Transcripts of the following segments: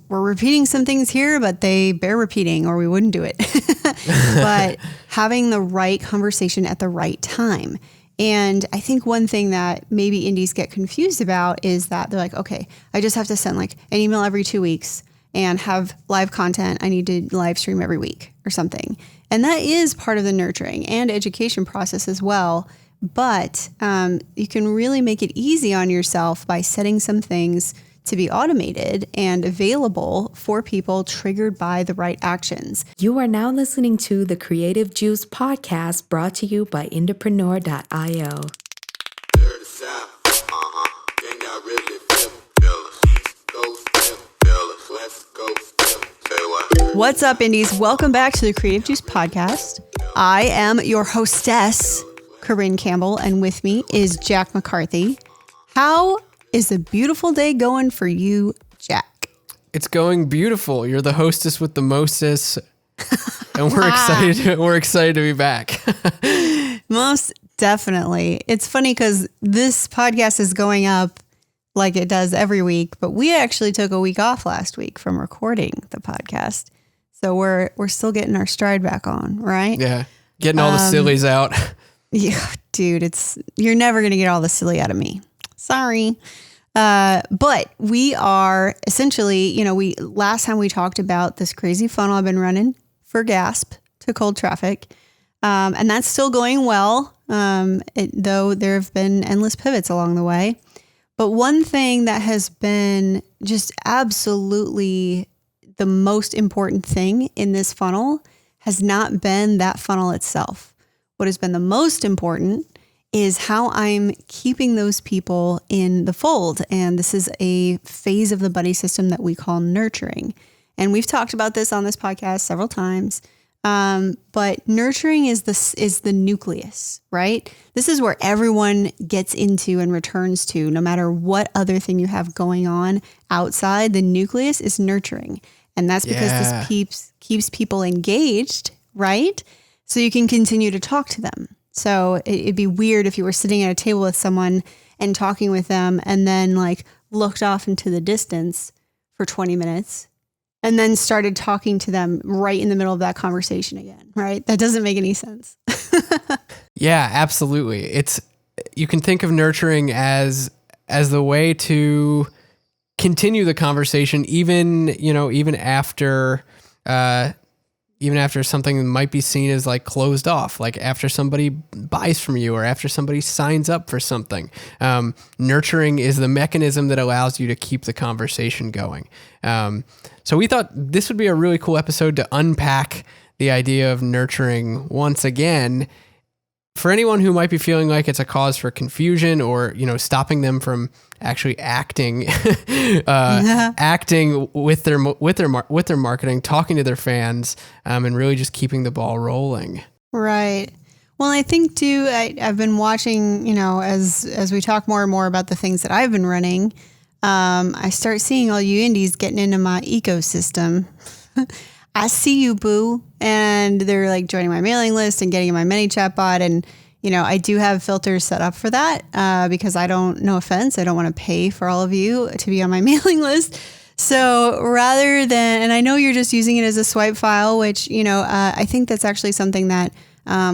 we're repeating some things here, but they bear repeating or we wouldn't do it. But having the right conversation at the right time. And I think one thing that maybe indies get confused about is that they're like, okay, I just have to send like an email every 2 weeks and have live content. I need to live stream every week or something. And that is part of the nurturing and education process as well. But you can really make it easy on yourself by setting some things to be automated and available for people triggered by the right actions. You are now listening to the Creative Juice podcast brought to you by Indepreneur.io. What's up, indies? Welcome back to the Creative Juice podcast. I am your hostess, Corrin Campbell, and with me is Jack McCarthy. How is a beautiful day going for you, Jack? It's going beautiful. You're the hostess with the mostess, and we're excited. We're excited to be back. Most definitely. It's funny because this podcast is going up like it does every week, but we actually took a week off last week from recording the podcast, so we're still getting our stride back on, right? Yeah, getting all the sillies out. Yeah, dude, you're never gonna get all the silly out of me. Sorry. But we are essentially, last time we talked about this crazy funnel I've been running for Gasp to cold traffic. And that's still going well. Though there have been endless pivots along the way. But one thing that has been just absolutely the most important thing in this funnel has not been that funnel itself. What has been the most important is how I'm keeping those people in the fold. And this is a phase of the buddy system that we call nurturing. And we've talked about this on this podcast several times. But nurturing is the nucleus, right? This is where everyone gets into and returns to, no matter what other thing you have going on outside. The nucleus is nurturing. And that's because this keeps people engaged, right? So you can continue to talk to them. So it'd be weird if you were sitting at a table with someone and talking with them and then like looked off into the distance for 20 minutes and then started talking to them right in the middle of that conversation again, right? That doesn't make any sense. Yeah, absolutely. You can think of nurturing as the way to continue the conversation, even after something might be seen as like closed off, like after somebody buys from you or after somebody signs up for something. Nurturing is the mechanism that allows you to keep the conversation going. So we thought this would be a really cool episode to unpack the idea of nurturing once again. For anyone who might be feeling like it's a cause for confusion or, stopping them from actually acting, acting with their marketing, talking to their fans, and really just keeping the ball rolling. Right. Well, I think too, I've been watching, as we talk more and more about the things that I've been running, I start seeing all you indies getting into my ecosystem. I see you, boo. And they're like joining my mailing list and getting in my mini chat bot. And, I do have filters set up for that because no offense, I don't want to pay for all of you to be on my mailing list. So rather than, and I know you're just using it as a swipe file, which, I think that's actually something that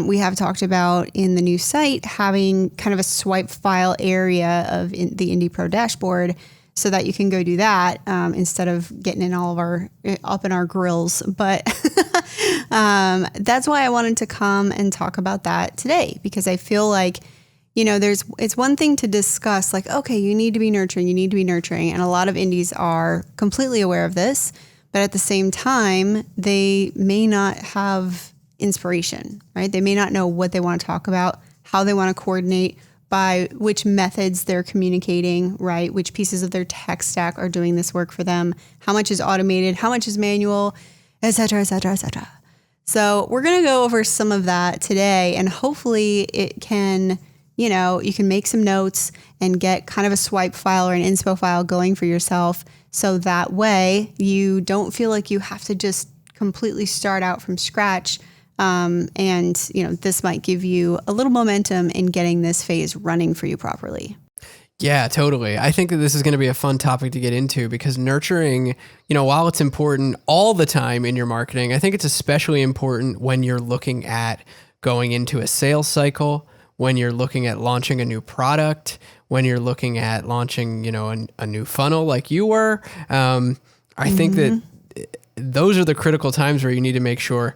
we have talked about in the new site, having kind of a swipe file area of the Indie Pro dashboard, so that you can go do that instead of getting in all of up in our grills. But that's why I wanted to come and talk about that today, because I feel like, it's one thing to discuss like, okay, you need to be nurturing. And a lot of indies are completely aware of this, but at the same time, they may not have inspiration, right? They may not know what they want to talk about, how they want to coordinate, by which methods they're communicating, right? Which pieces of their tech stack are doing this work for them? How much is automated? How much is manual? Et cetera, et cetera, et cetera. So we're going to go over some of that today, and hopefully it can, you can make some notes and get kind of a swipe file or an inspo file going for yourself. So that way you don't feel like you have to just completely start out from scratch. This might give you a little momentum in getting this phase running for you properly. Yeah, totally. I think that this is going to be a fun topic to get into because nurturing, while it's important all the time in your marketing, I think it's especially important when you're looking at going into a sales cycle, when you're looking at launching a new product, when you're looking at launching, a new funnel like you were. I think that those are the critical times where you need to make sure,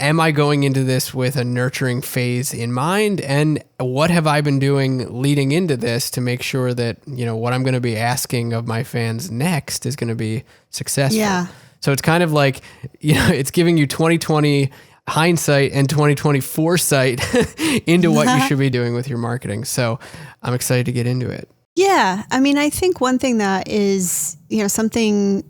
am I going into this with a nurturing phase in mind? And what have I been doing leading into this to make sure that, what I'm going to be asking of my fans next is going to be successful? Yeah. So it's kind of like, it's giving you 2020 hindsight and 2020 foresight into what you should be doing with your marketing. So I'm excited to get into it. Yeah. I mean, I think one thing that is, something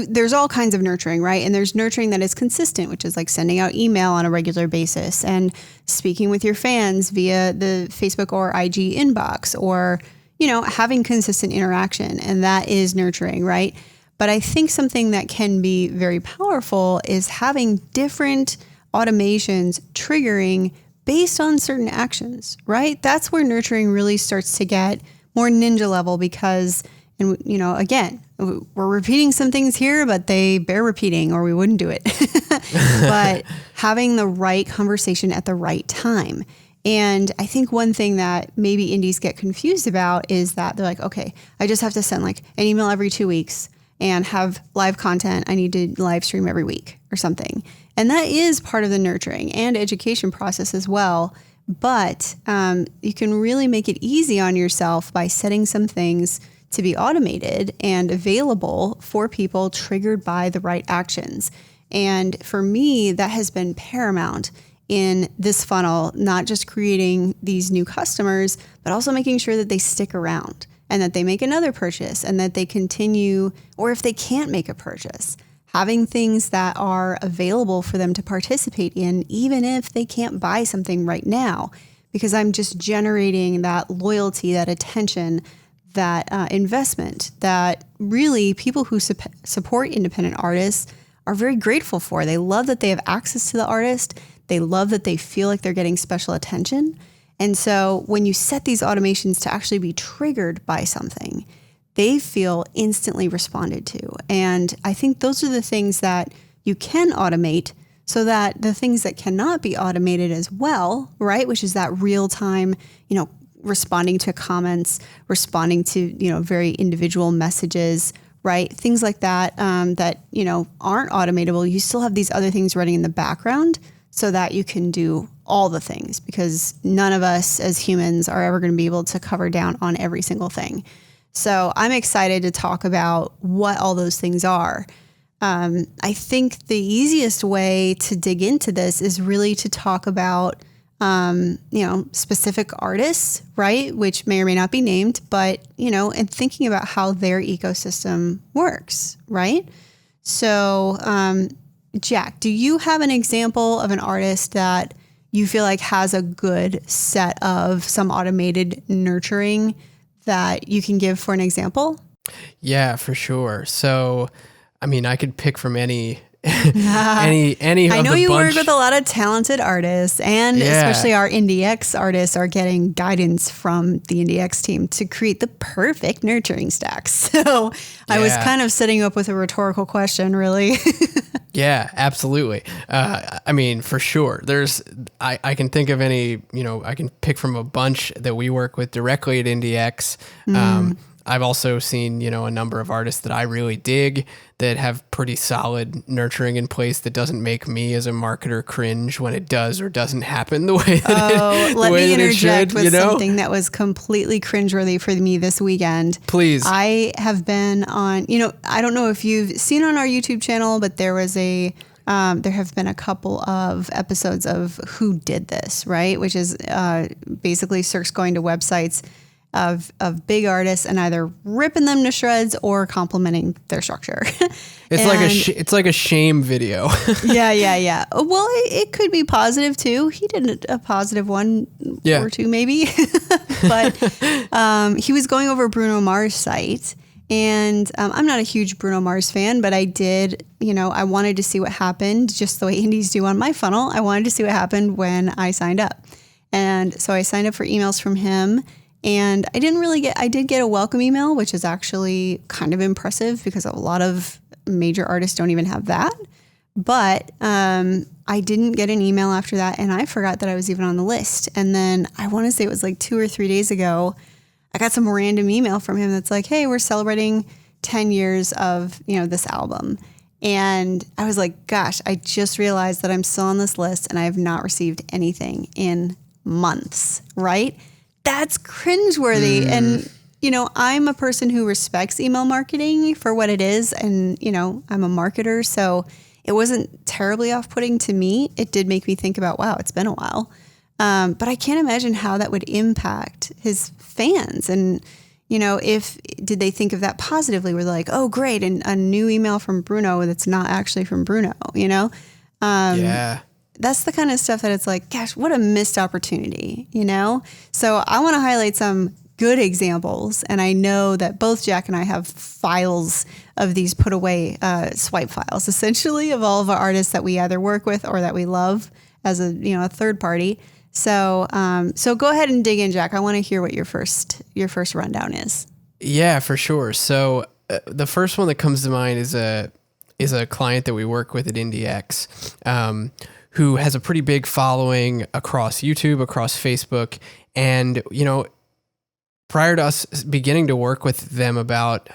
there's all kinds of nurturing, right? And there's nurturing that is consistent, which is like sending out email on a regular basis and speaking with your fans via the Facebook or IG inbox, or, having consistent interaction. And that is nurturing, right? But I think something that can be very powerful is having different automations triggering based on certain actions, right? That's where nurturing really starts to get more ninja level because, and again, we're repeating some things here, but they bear repeating or we wouldn't do it. But having the right conversation at the right time. And I think one thing that maybe indies get confused about is that they're like, okay, I just have to send like an email every 2 weeks and have live content. I need to live stream every week or something. And that is part of the nurturing and education process as well. But you can really make it easy on yourself by setting some things to be automated and available for people triggered by the right actions. And for me, that has been paramount in this funnel, not just creating these new customers, but also making sure that they stick around and that they make another purchase and that they continue, or if they can't make a purchase, having things that are available for them to participate in, even if they can't buy something right now, because I'm just generating that loyalty, that attention, that investment that really people who support independent artists are very grateful for. They love that they have access to the artist. They love that they feel like they're getting special attention. And so when you set these automations to actually be triggered by something, they feel instantly responded to. And I think those are the things that you can automate so that the things that cannot be automated as well, right, which is that real time, responding to comments, responding to, very individual messages, right? Things like that, that, aren't automatable. You still have these other things running in the background so that you can do all the things, because none of us as humans are ever going to be able to cover down on every single thing. So I'm excited to talk about what all those things are. I think the easiest way to dig into this is really to talk about specific artists, right? Which may or may not be named, but, and thinking about how their ecosystem works, right? So, Jack, do you have an example of an artist that you feel like has a good set of some automated nurturing that you can give for an example? Yeah, for sure. So, I could pick from any any I know of the you bunch. work with a lot of talented artists, and especially our IndieX artists are getting guidance from the IndieX team to create the perfect nurturing stack. So I was kind of setting you up with a rhetorical question, really. Yeah, absolutely. For sure. I can think of any, I can pick from a bunch that we work with directly at IndieX. I've also seen, a number of artists that I really dig that have pretty solid nurturing in place that doesn't make me as a marketer cringe when it does or doesn't happen the way that let me interject with something that was completely cringeworthy for me this weekend. Please. I have been on, I don't know if you've seen on our YouTube channel, but there have been a couple of episodes of Who Did This, right? Which is basically Cirque's going to websites of big artists and either ripping them to shreds or complimenting their structure. It's like a shame video. Yeah. Well, it could be positive too. He did a positive one or two maybe, but he was going over Bruno Mars' site. And I'm not a huge Bruno Mars fan, but I did, I wanted to see what happened, just the way indies do on my funnel. I wanted to see what happened when I signed up. And so I signed up for emails from him. And I did get a welcome email, which is actually kind of impressive because a lot of major artists don't even have that. But I didn't get an email after that, and I forgot that I was even on the list. And then I want to say it was like 2 or 3 days ago, I got some random email from him that's like, hey, we're celebrating 10 years of, this album. And I was like, gosh, I just realized that I'm still on this list and I have not received anything in months, right? That's cringeworthy. And, I'm a person who respects email marketing for what it is. And, I'm a marketer. So it wasn't terribly off-putting to me. It did make me think about, wow, it's been a while. But I can't imagine how that would impact his fans. And, did they think of that positively? Were they like, oh, great, and a new email from Bruno that's not actually from Bruno, Yeah. That's the kind of stuff that it's like, gosh, what a missed opportunity, So I want to highlight some good examples. And I know that both Jack and I have files of these put away swipe files, essentially, of all of our artists that we either work with or that we love as a third party. So go ahead and dig in, Jack. I want to hear what your first rundown is. Yeah, for sure. So the first one that comes to mind is a client that we work with at IndieX, who has a pretty big following across YouTube, across Facebook, and prior to us beginning to work with them about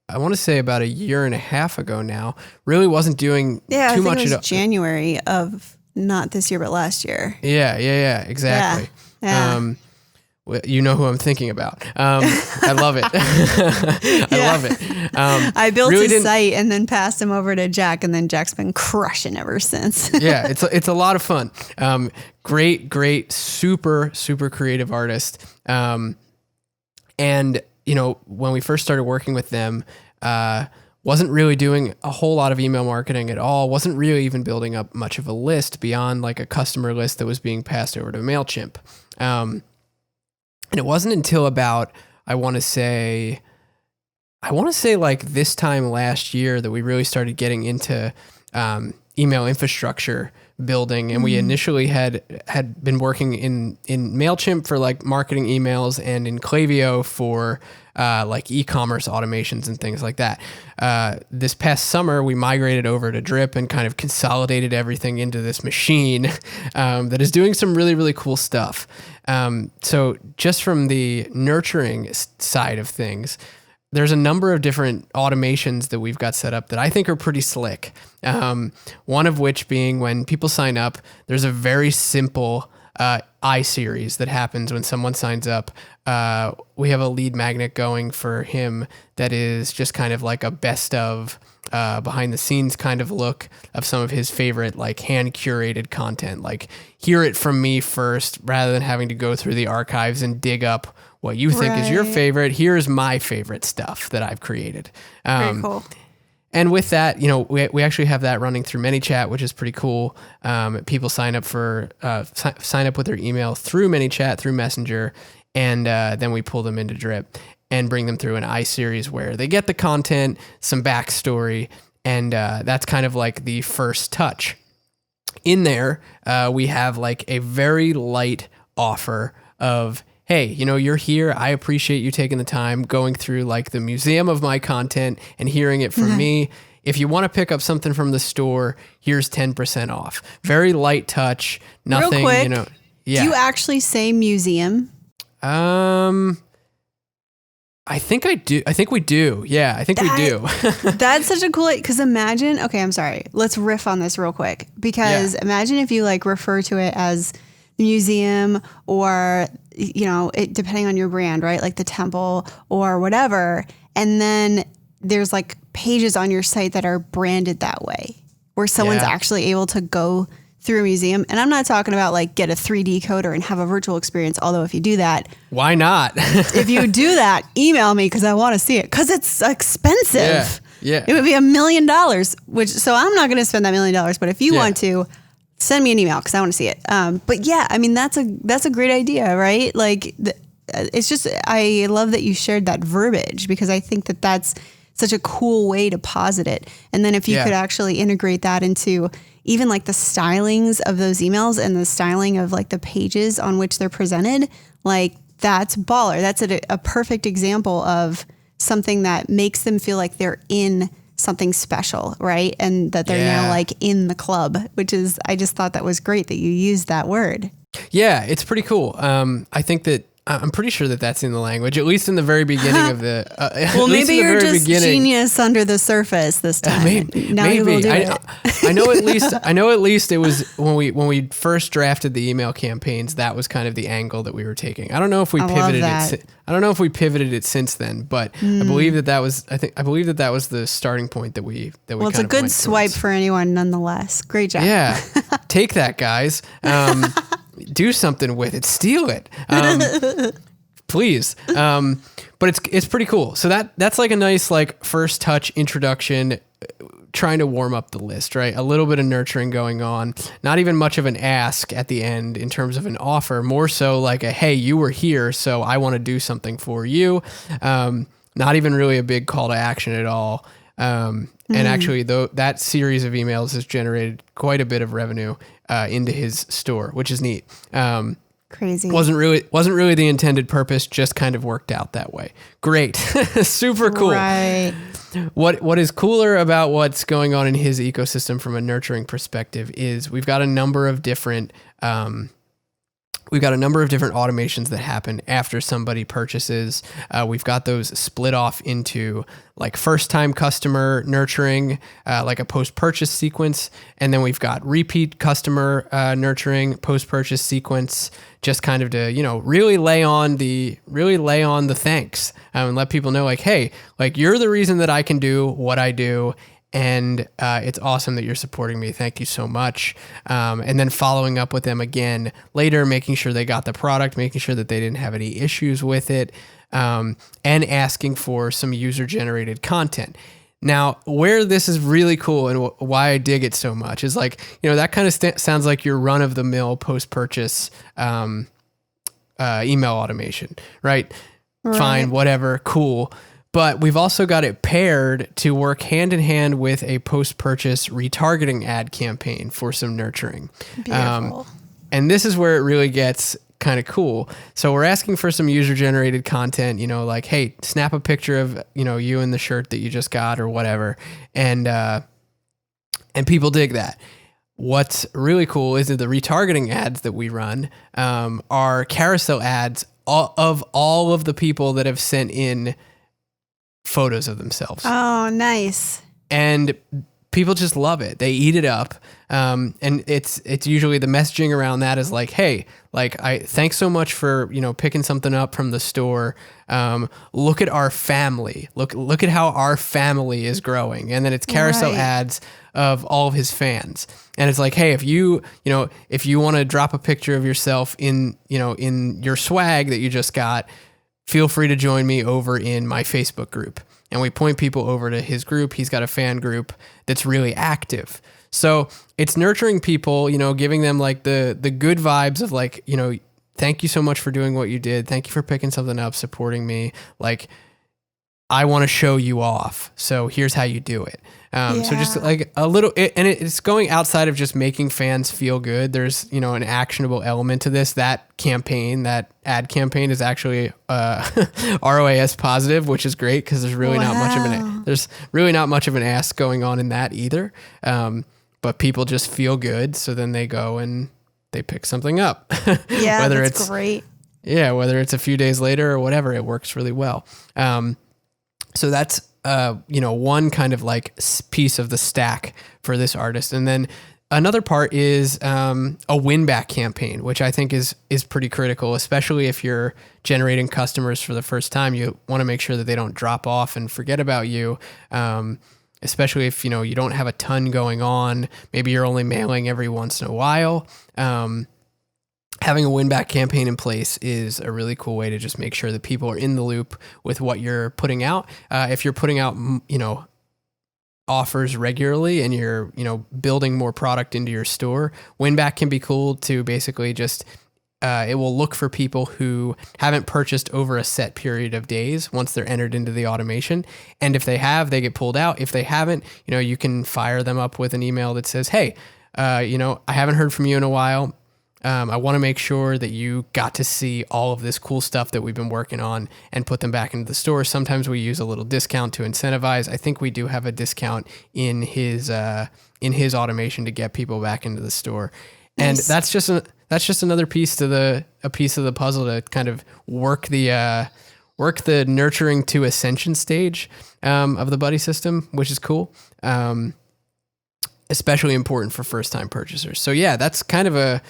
a year and a half ago now, really wasn't doing too much. It was January of not this year, but last year. Yeah, exactly. Yeah. You know who I'm thinking about. I love it. I love it. I built a site and then passed him over to Jack, and then Jack's been crushing ever since. Yeah, it's a lot of fun. Great, super, super creative artist. And when we first started working with them, wasn't really doing a whole lot of email marketing at all. Wasn't really even building up much of a list beyond like a customer list that was being passed over to MailChimp. And it wasn't until about, I want to say like this time last year that we really started getting into email infrastructure building. And we initially had been working in MailChimp for like marketing emails and in Klaviyo for like e-commerce automations and things like that. This past summer, we migrated over to Drip and kind of consolidated everything into this machine that is doing some really, really cool stuff. So just from the nurturing side of things, there's a number of different automations that we've got set up that I think are pretty slick. One of which being when people sign up, there's a very simple I-series that happens when someone signs up. We have a lead magnet going for him that is just kind of like a best of behind the scenes kind of look of some of his favorite like hand curated content. Like hear it from me first rather than having to go through the archives and dig up what you think is your favorite. Here's my favorite stuff that I've created. Very cool. And with that, we actually have that running through ManyChat, which is pretty cool. People sign up with their email through ManyChat, through Messenger, and then we pull them into Drip and bring them through an I-series where they get the content, some backstory, and that's kind of like the first touch. In there, we have like a very light offer of, hey, you're here. I appreciate you taking the time going through like the museum of my content and hearing it from me. If you want to pick up something from the store, here's 10% off. Very light touch. Nothing, real quick, Yeah. Do you actually say museum? I think I do. I think we do. Yeah, I think we do. That's such a cool, because imagine, okay, I'm sorry. Let's riff on this real quick, because imagine if you like refer to it as the museum or, it depending on your brand, right? Like the temple or whatever. And then there's like pages on your site that are branded that way where someone's actually able to go through a museum. And I'm not talking about like get a 3D coder and have a virtual experience. Although if you do that, why not? If you do that, email me because I want to see it because it's expensive. Yeah. It would be $1 million, so I'm not going to spend that $1 million. But if you want to, send me an email because I want to see it. But yeah, I mean, that's a great idea, right? Like it's just, I love that you shared that verbiage because I think that that's such a cool way to posit it. And then if you could actually integrate that into even like the stylings of those emails and the styling of like the pages on which they're presented, like that's baller. That's a perfect example of something that makes them feel like they're in something special, right? And that they're now like in the club, which is, I just thought that was great that you used that word. Yeah, it's pretty cool. I think that I'm pretty sure that that's in the language, at least in the very beginning of the. Well, maybe you're just genius under the surface this time. Maybe. I know at least it was when we first drafted the email campaigns. That was kind of the angle that we were taking. I don't know if we pivoted it. I don't know if we pivoted it since then, but I believe that was. I believe that was the starting point that we. Well, it's a good swipe for anyone, nonetheless. Great job. Yeah, take that, guys. Do something with it, steal it, please. But it's pretty cool. So that's like a nice like first touch introduction, trying to warm up the list, right? A little bit of nurturing going on, not even much of an ask at the end in terms of an offer, more so like a, hey, you were here, so I want to do something for you. Not even really a big call to action at all. And actually, though, that series of emails has generated quite a bit of revenue into his store, which is neat. Crazy. Wasn't really the intended purpose, just kind of worked out that way. Great. Super cool. Right. What is cooler about what's going on in his ecosystem from a nurturing perspective is we've got a number of different automations that happen after somebody purchases. We've got those split off into like first-time customer nurturing, like a post-purchase sequence, and then we've got repeat customer nurturing, post-purchase sequence, just kind of to really lay on the thanks and let people know like, hey, like you're the reason that I can do what I do. And it's awesome that you're supporting me. Thank you so much. And then following up with them again later, making sure they got the product, making sure that they didn't have any issues with it, and asking for some user-generated content. Now, where this is really cool and why I dig it so much is like, that kind of sounds like your run-of-the-mill post-purchase email automation, right? Fine, whatever, cool. But we've also got it paired to work hand in hand with a post-purchase retargeting ad campaign for some nurturing. Beautiful. And this is where it really gets kind of cool. So we're asking for some user-generated content, like, hey, snap a picture of, you in the shirt that you just got or whatever. And people dig that. What's really cool is that the retargeting ads that we run are carousel ads of all of the people that have sent in photos of themselves. Oh, nice. And people just love it. They eat it up. And it's usually the messaging around that is like, hey, like thanks so much for, picking something up from the store. Look at our family. Look at how our family is growing. And then it's carousel ads of all of his fans. And it's like, hey, if you want to drop a picture of yourself in your swag that you just got, feel free to join me over in my Facebook group. And we point people over to his group. He's got a fan group that's really active. So it's nurturing people, giving them like the good vibes of like, thank you so much for doing what you did. Thank you for picking something up, supporting me. Like, I want to show you off. So here's how you do it. So just like a little, it's going outside of just making fans feel good. There's, an actionable element to this. That ad campaign is actually ROAS positive, which is great because there's really not much of an ask going on in that either. But people just feel good. So then they go and they pick something up. Yeah, that's great. Yeah, whether it's a few days later or whatever, it works really well. So that's, one kind of like piece of the stack for this artist. And then another part is a win back campaign, which I think is pretty critical, especially if you're generating customers for the first time. You want to make sure that they don't drop off and forget about you. Especially if, you don't have a ton going on. Maybe you're only mailing every once in a while. Having a win-back campaign in place is a really cool way to just make sure that people are in the loop with what you're putting out. If you're putting out, offers regularly and you're, building more product into your store, win-back can be cool to basically just, it will look for people who haven't purchased over a set period of days once they're entered into the automation. And if they have, they get pulled out. If they haven't, you can fire them up with an email that says, hey, I haven't heard from you in a while. I want to make sure that you got to see all of this cool stuff that we've been working on and put them back into the store. Sometimes we use a little discount to incentivize. I think we do have a discount in his automation to get people back into the store. And Nice. that's just another piece of the puzzle to kind of work the nurturing to ascension stage of the buddy system, which is cool. Especially important for first time purchasers. So yeah, that's kind of a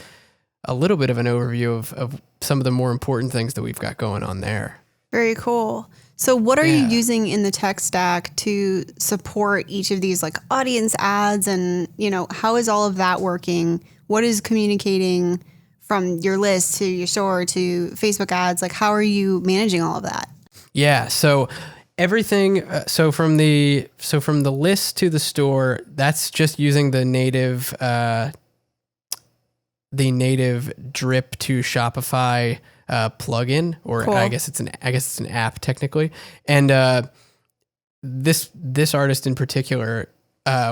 little bit of an overview of some of the more important things that we've got going on there. Very cool. So what are you Yeah. using in the tech stack to support each of these like audience ads, and, how is all of that working? What is communicating from your list to your store to Facebook ads? Like, how are you managing all of that? Yeah. So everything. So from the list to the store, that's just using the native drip to Shopify plugin, or Cool. I guess it's an app technically. And this artist in particular,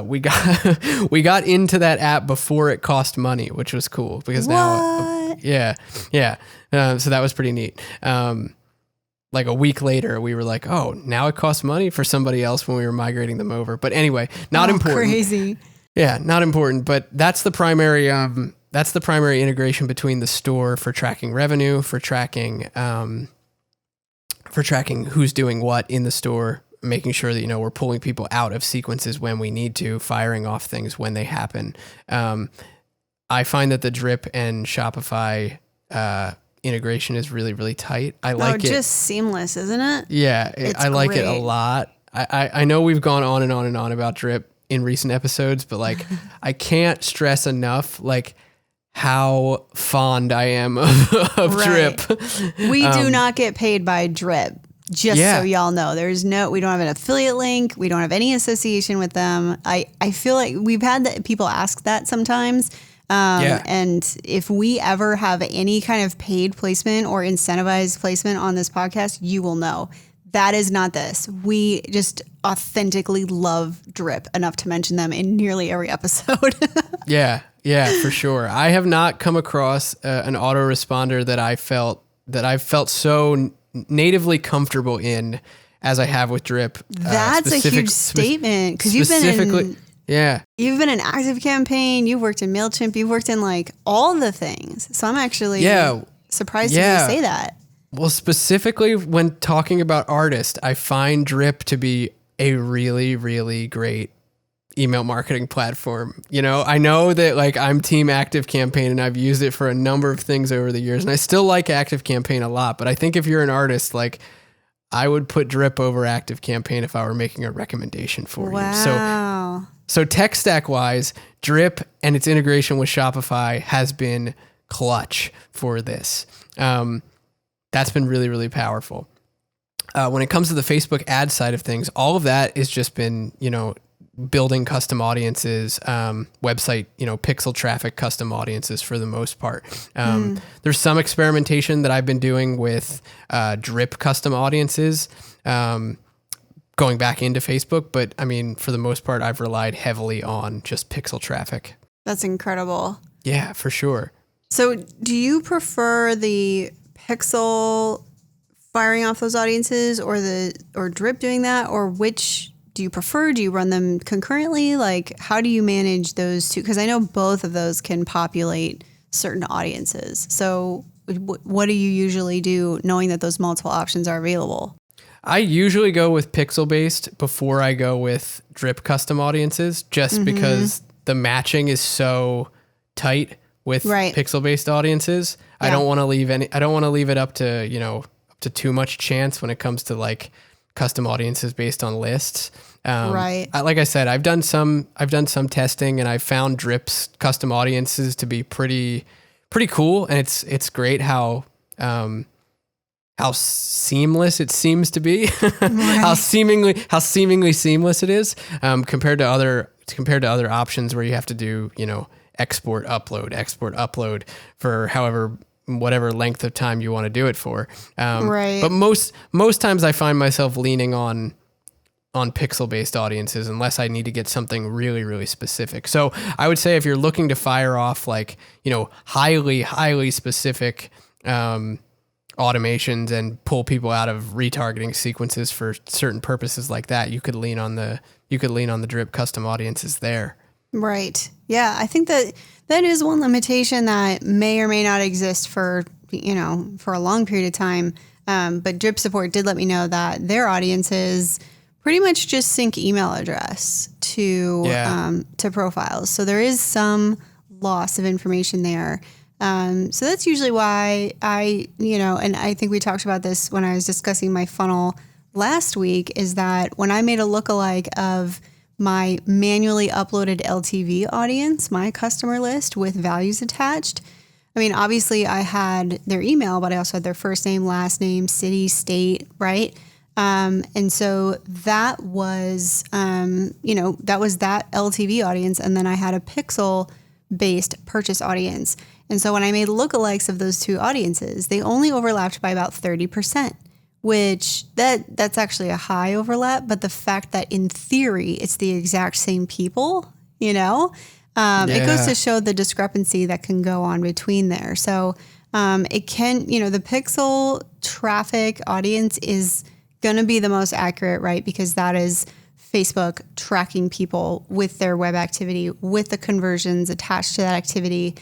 we got into that app before it cost money, which was cool because now, What? yeah. So that was pretty neat. Like a week later, we were like, oh, now it costs money for somebody else when we were migrating them over. But anyway, not important. Crazy. Yeah, not important. But that's the primary integration between the store for tracking revenue, for tracking who's doing what in the store, making sure that, we're pulling people out of sequences when we need to, firing off things when they happen. I find that the drip and Shopify integration is really, really tight. I like it. Just seamless, isn't it? Yeah, I like it a great. lot. I know we've gone on and on and on about drip in recent episodes, but like I can't stress enough like how fond I am of Right. drip. We do not get paid by Drip. Just Yeah. so y'all know, we don't have an affiliate link. We don't have any association with them. I feel like we've had people ask that sometimes. Yeah. And if we ever have any kind of paid placement or incentivized placement on this podcast, you will know that is not this. We just authentically love Drip enough to mention them in nearly every episode. Yeah, for sure. I have not come across an autoresponder that I felt so natively comfortable in as I have with drip. That's a huge statement, because you've been in Active Campaign, you've worked in MailChimp, you've worked in like all the things. So I'm actually surprised to hear you say that. Well, specifically when talking about artists, I find drip to be a really, really great email marketing platform. I know that like I'm team Active Campaign and I've used it for a number of things over the years, and I still like Active Campaign a lot, but I think if you're an artist, like I would put drip over Active Campaign if I were making a recommendation for you. So tech stack wise, drip and its integration with Shopify has been clutch for this. That's been really, really powerful. When it comes to the Facebook ad side of things, all of that has just been, building custom audiences, website, pixel traffic custom audiences for the most part. There's some experimentation that I've been doing with drip custom audiences, going back into Facebook. But I mean, for the most part, I've relied heavily on just pixel traffic. That's incredible. Yeah, for sure. So do you prefer the pixel firing off those audiences or drip doing that, or which do you prefer? Do you run them concurrently? Like, how do you manage those two? Because I know both of those can populate certain audiences. So what do you usually do knowing that those multiple options are available? I usually go with pixel based before I go with drip custom audiences, just because the matching is so tight with pixel based audiences. Yeah. I don't want to leave it up to, to too much chance when it comes to like custom audiences based on lists. Like I said, I've done some testing, and I've found drips custom audiences to be pretty cool. And it's great how seamless it seems to be, how seemingly seamless it is, compared to other options where you have to do, export upload for whatever length of time you want to do it for. But most times I find myself leaning on on pixel-based audiences unless I need to get something really, really specific. So I would say if you're looking to fire off like, highly, highly specific automations and pull people out of retargeting sequences for certain purposes like that, you could lean on the drip custom audiences there. Right. Yeah. I think that is one limitation that may or may not exist for a long period of time. But Drip Support did let me know that their audiences pretty much just sync email address to profiles. So there is some loss of information there. So that's usually why and I think we talked about this when I was discussing my funnel last week, is that when I made a lookalike of my manually uploaded LTV audience, my customer list with values attached, I mean, obviously I had their email, but I also had their first name, last name, city, state, right? And so that was, that was that LTV audience. And then I had a pixel-based purchase audience. And so when I made lookalikes of those two audiences, they only overlapped by about 30%, which that's actually a high overlap. But the fact that in theory, it's the exact same people, it goes to show the discrepancy that can go on between there. So it can, the pixel traffic audience is going to be the most accurate, right? Because that is Facebook tracking people with their web activity, with the conversions attached to that activity,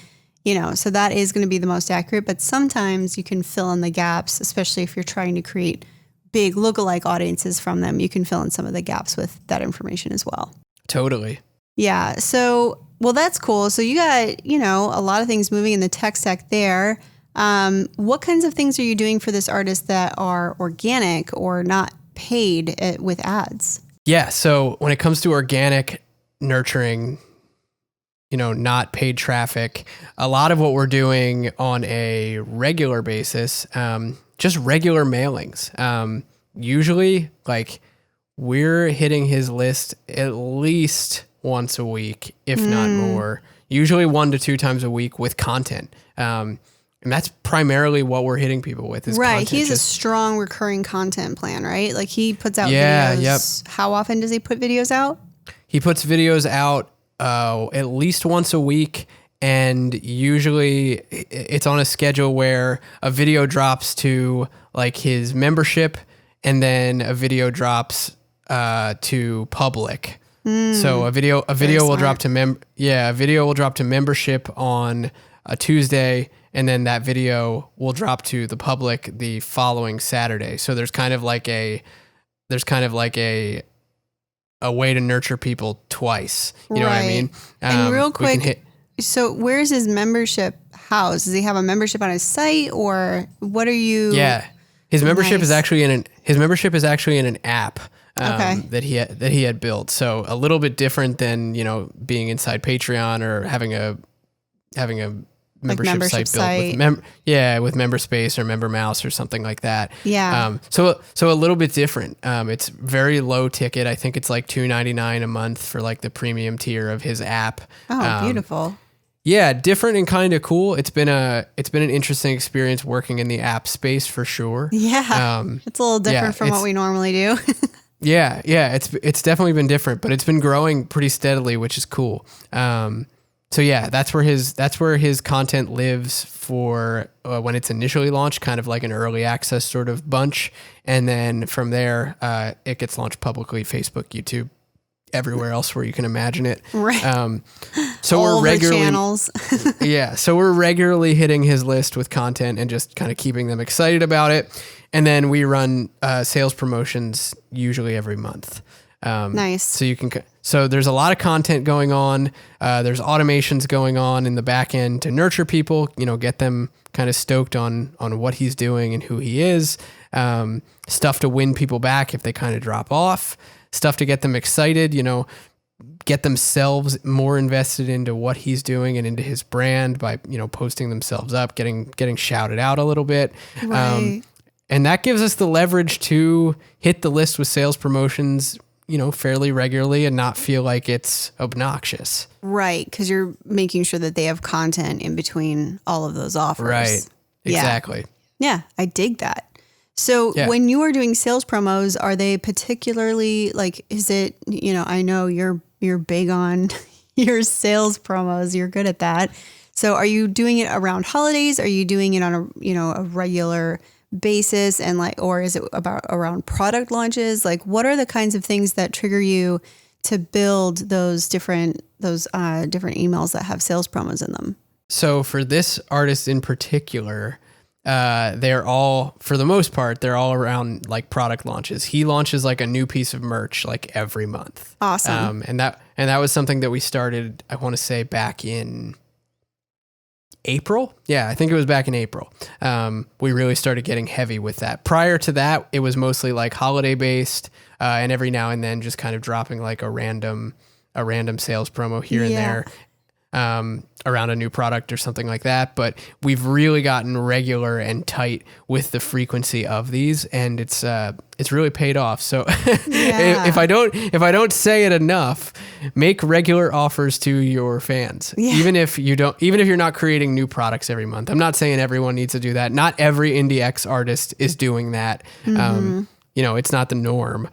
so that is going to be the most accurate. But sometimes you can fill in the gaps, especially if you're trying to create big lookalike audiences from them. You can fill in some of the gaps with that information as well. Totally. Yeah. So, well, that's cool. So you got, a lot of things moving in the tech stack there. What kinds of things are you doing for this artist that are organic or not paid with ads? Yeah. So when it comes to organic nurturing, not paid traffic, a lot of what we're doing on a regular basis, just regular mailings. Usually like we're hitting his list at least once a week, if not more, usually 1 to 2 times a week with content. And that's primarily what we're hitting people with is right. content. He has a strong recurring content plan, right? Like he puts out videos. Yep. How often does he put videos out? He puts videos out at least once a week. And usually it's on a schedule where a video drops to like his membership and then a video drops to public. So a video will drop to membership on a Tuesday, and then that video will drop to the public the following Saturday. So there's kind of like a way to nurture people twice. You know what I mean? And real quick, so where's his membership housed? Does he have a membership on his site, or what are you? Yeah, his membership is actually in an app. That he had built. So a little bit different than, being inside Patreon or having a membership site built with member space or member mouse or something like that. Yeah. So a little bit different. It's very low ticket. I think it's like $2.99 a month for like the premium tier of his app. Oh, beautiful. Yeah, different and kind of cool. It's been an interesting experience working in the app space for sure. Yeah. It's a little different from what we normally do. Yeah, it's definitely been different, but it's been growing pretty steadily, which is cool. So yeah, that's where his content lives for when it's initially launched, kind of like an early access sort of bunch, and then from there, it gets launched publicly, Facebook, YouTube, everywhere else where you can imagine it. Right. So all we're regularly channels. So we're regularly hitting his list with content and just kind of keeping them excited about it. And then we run sales promotions usually every month. Nice. So there's a lot of content going on. There's automations going on in the back end to nurture people, get them kind of stoked on what he's doing and who he is. Stuff to win people back if they kind of drop off. Stuff to get them excited, get themselves more invested into what he's doing and into his brand by, posting themselves up, getting shouted out a little bit. Right. And that gives us the leverage to hit the list with sales promotions, fairly regularly and not feel like it's obnoxious. Right. Because you're making sure that they have content in between all of those offers. Right. Exactly. Yeah, I dig that. So when you are doing sales promos, are they particularly like, is it, I know you're big on your sales promos. You're good at that. So are you doing it around holidays? Are you doing it on a regular basis, and or is it around product launches? Like, what are the kinds of things that trigger you to build those different emails that have sales promos in them? So for this artist in particular, they're all, for the most part, they're all around like product launches. He launches like a new piece of merch like every month. Awesome. And that was something that we started, I want to say, back in April. Yeah, I think it was back in April. We really started getting heavy with that. Prior to that, it was mostly like holiday based, and every now and then just kind of dropping like a random sales promo here and there. Around a new product or something like that. But we've really gotten regular and tight with the frequency of these, and it's really paid off. So if I don't say it enough, make regular offers to your fans. Yeah. Even if you're not creating new products every month. I'm not saying everyone needs to do that. Not every Indie X artist is doing that. Mm-hmm. It's not the norm.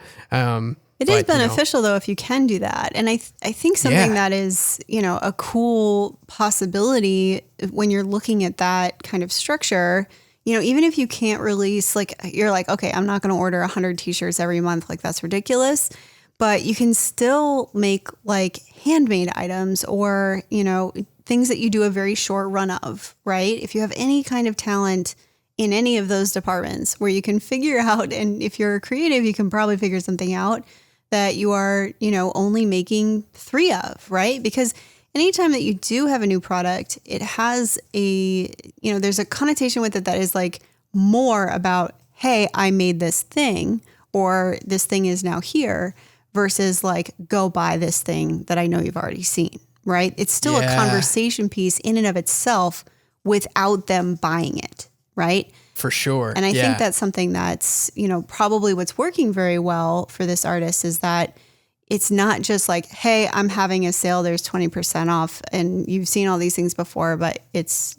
It is beneficial though if you can do that. And I think something that is, a cool possibility when you're looking at that kind of structure, even if you can't release, like, you're like, okay, I'm not going to order 100 t-shirts every month. Like, that's ridiculous. But you can still make like handmade items or, things that you do a very short run of, right? If you have any kind of talent in any of those departments where you can figure out, and if you're creative, you can probably figure something out that you are, only making 3 of, right? Because anytime that you do have a new product, it has there's a connotation with it that is like more about, hey, I made this thing, or this thing is now here, versus like, go buy this thing that I know you've already seen, right? It's still a conversation piece in and of itself without them buying it, right? For sure. And I think that's something that's, probably what's working very well for this artist is that it's not just like, hey, I'm having a sale, there's 20% off. And you've seen all these things before, but it's,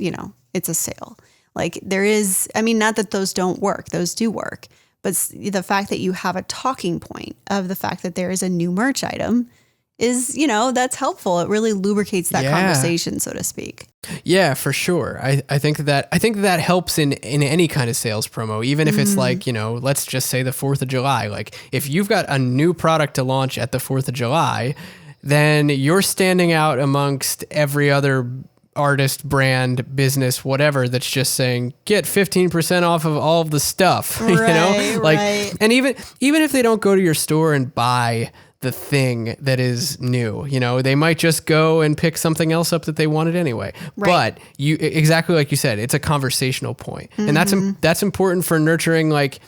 it's a sale. Like there is, not that those don't work, those do work. But the fact that you have a talking point of the fact that there is a new merch item is, that's helpful. It really lubricates that conversation, so to speak. Yeah, for sure. I think that helps in any kind of sales promo, even if it's like, let's just say the 4th of July. Like if you've got a new product to launch at the 4th of July, then you're standing out amongst every other artist, brand, business, whatever, that's just saying, get 15% off of all of the stuff, Right. And even if they don't go to your store and buy the thing that is new, they might just go and pick something else up that they wanted anyway. Right. But you, exactly like you said, it's a conversational point. And that's important for nurturing. Like,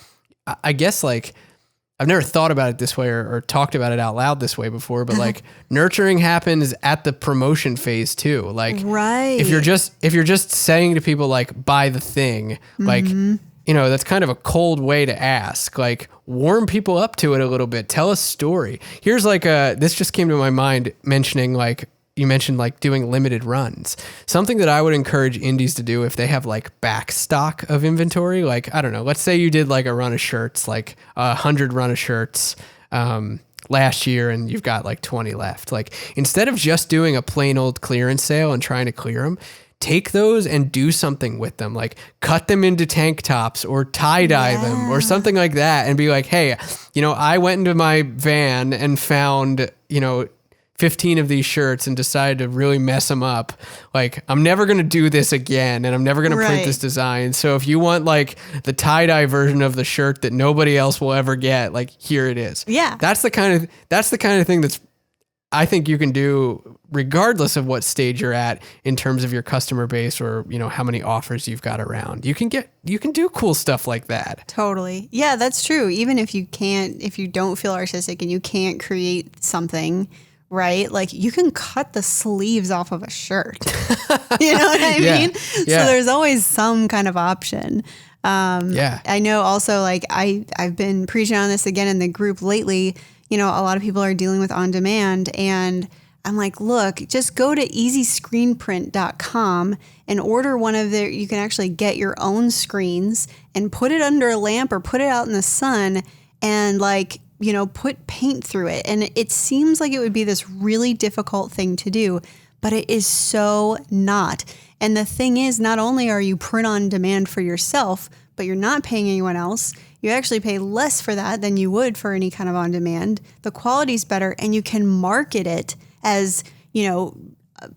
I guess, like, I've never thought about it this way or talked about it out loud this way before, but like nurturing happens at the promotion phase too. Like, if you're just saying to people like, buy the thing, like, that's kind of a cold way to ask. Like, warm people up to it a little bit. Tell a story. Here's like this just came to my mind mentioning, like, you mentioned like doing limited runs. Something that I would encourage indies to do if they have like back stock of inventory. Like, I don't know, let's say you did like a run of shirts, like 100 run of shirts last year, and you've got like 20 left. Like, instead of just doing a plain old clearance sale and trying to clear them, take those and do something with them, like cut them into tank tops or tie-dye them or something like that, and be like, hey, I went into my van and found, 15 of these shirts and decided to really mess them up. Like, I'm never going to do this again, and I'm never going to print this design. So if you want like the tie-dye version of the shirt that nobody else will ever get, like, here it is. Yeah. That's the kind of thing that's, I think you can do regardless of what stage you're at in terms of your customer base or, how many offers you've got around. You can do cool stuff like that. Totally. Yeah, that's true. Even if you don't feel artistic and you can't create something, right? Like, you can cut the sleeves off of a shirt. You know what I mean? So there's always some kind of option. I know also, like, I've been preaching on this again in the group lately. A lot of people are dealing with on demand, and I'm like, look, just go to easyscreenprint.com and order one of their, you can actually get your own screens and put it under a lamp or put it out in the sun and like, you know, put paint through it. And it seems like it would be this really difficult thing to do, but it is so not. And the thing is, not only are you print on demand for yourself, but you're not paying anyone else. You actually pay less for that than you would for any kind of on demand. The quality's better and you can market it as, you know,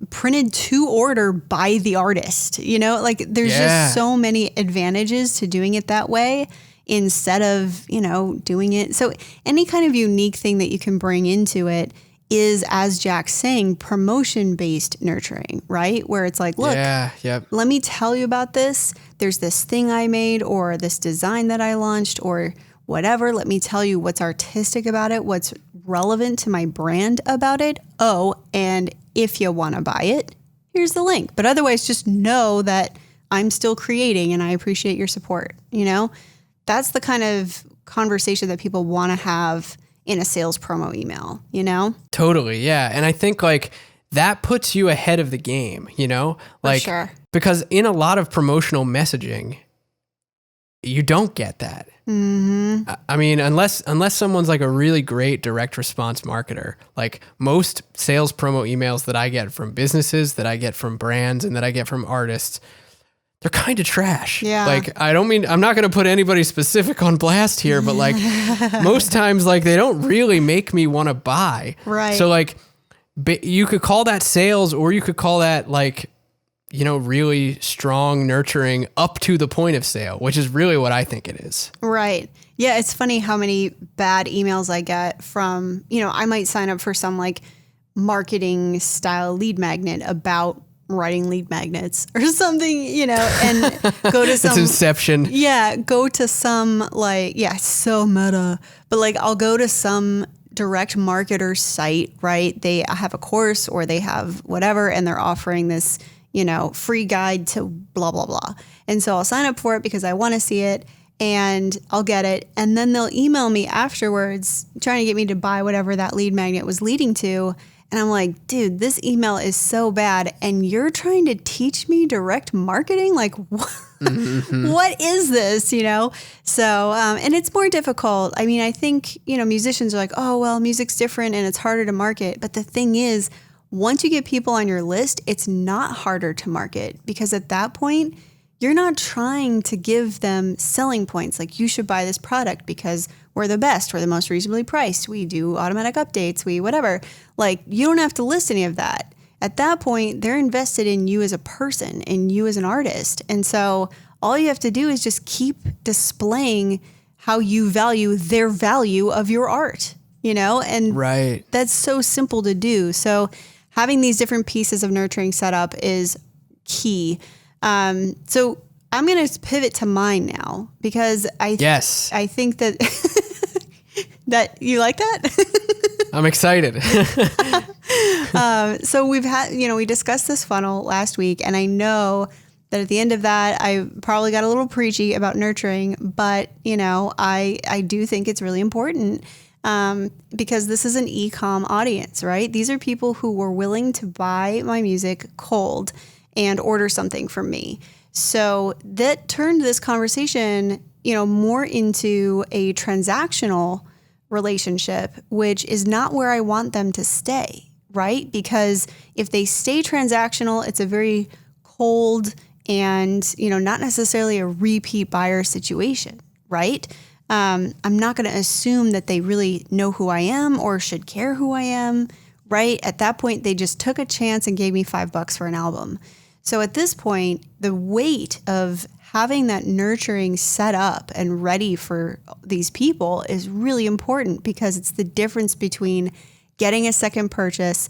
printed to order by the artist. You know, like there's just so many advantages to doing it that way instead of, you know, doing it. So any kind of unique thing that you can bring into it is, as Jack's saying, promotion-based nurturing, right? Where it's like, look, let me tell you about this. There's this thing I made or this design that I launched or whatever. Let me tell you what's artistic about it, what's relevant to my brand about it. Oh, and if you want to buy it, here's the link. But otherwise, just know that I'm still creating and I appreciate your support. You know, that's the kind of conversation that people want to have in a sales promo email, you know? Totally. Yeah. And I think like that puts you ahead of the game, you know, like, because in a lot of promotional messaging, you don't get that. Mm-hmm. I mean, unless someone's like a really great direct response marketer, like most sales promo emails that I get from businesses, that I get from brands, and that I get from artists, they're kind of trash. Yeah. Like, I'm not going to put anybody specific on blast here, but like most times, like they don't really make me want to buy. Right. So like you could call that sales, or you could call that like, you know, really strong nurturing up to the point of sale, which is really what I think it is. Right. Yeah. It's funny how many bad emails I get from, you know, I might sign up for some like marketing style lead magnet about writing lead magnets or something, you know, and go to some... It's Inception. Yeah, go to some like, so meta. But like I'll go to some direct marketer site, right? They have a course or they have whatever, and they're offering this, you know, free guide to blah, blah, blah. And so I'll sign up for it because I want to see it and I'll get it. And then they'll email me afterwards trying to get me to buy whatever that lead magnet was leading to. And I'm like, dude, this email is so bad. And you're trying to teach me direct marketing? Like, what, what is this, you know? So, and it's more difficult. I mean, I think, you know, musicians are like, oh, well, music's different and it's harder to market. But the thing is, once you get people on your list, it's not harder to market because at that point, you're not trying to give them selling points. Like, you should buy this product because we're the best. We're the most reasonably priced. We do automatic updates. We whatever. Like, you don't have to list any of that. At that point, they're invested in you as a person and you as an artist. And so all you have to do is just keep displaying how you value their value of your art, you know? And that's so simple to do. So having these different pieces of nurturing set up is key. So I'm going to pivot to mine now because I think that that you like that. I'm excited. So we've had, you know, we discussed this funnel last week, and I know that at the end of that, I probably got a little preachy about nurturing, but you know, I do think it's really important. Because this is an e-com audience, right? These are people who were willing to buy my music cold and order something from me. So that turned this conversation, you know, more into a transactional relationship, which is not where I want them to stay, right? Because if they stay transactional, it's a very cold and, you know, not necessarily a repeat buyer situation, right? I'm not going to assume that they really know who I am or should care who I am, right? At that point, they just took a chance and gave me $5 for an album. So at this point, the weight of having that nurturing set up and ready for these people is really important because it's the difference between getting a second purchase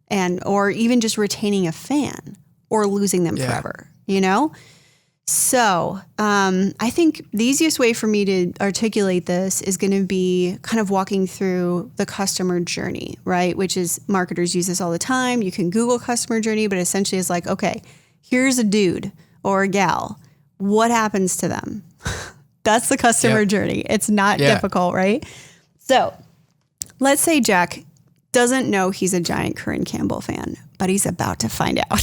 and or even just retaining a fan or losing them forever, you know? So I think the easiest way for me to articulate this is going to be kind of walking through the customer journey, right? Which is, marketers use this all the time. You can Google customer journey, but essentially it's like, okay, here's a dude or a gal. What happens to them? That's the customer journey. It's not difficult, right? So let's say Jack doesn't know he's a giant Corrin Campbell fan, but he's about to find out.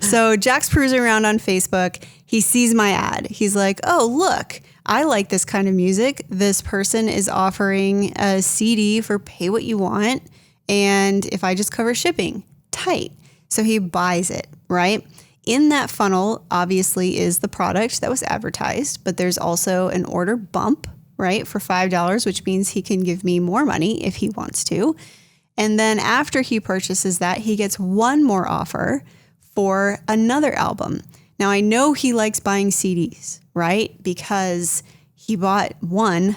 So Jack's cruising around on Facebook. He sees my ad. He's like, oh, look, I like this kind of music. This person is offering a CD for pay what you want. And if I just cover shipping, tight. So he buys it, right? In that funnel, obviously, is the product that was advertised, but there's also an order bump, right, for $5, which means he can give me more money if he wants to. And then after he purchases that, he gets one more offer for another album. Now, I know he likes buying CDs, right, because he bought one,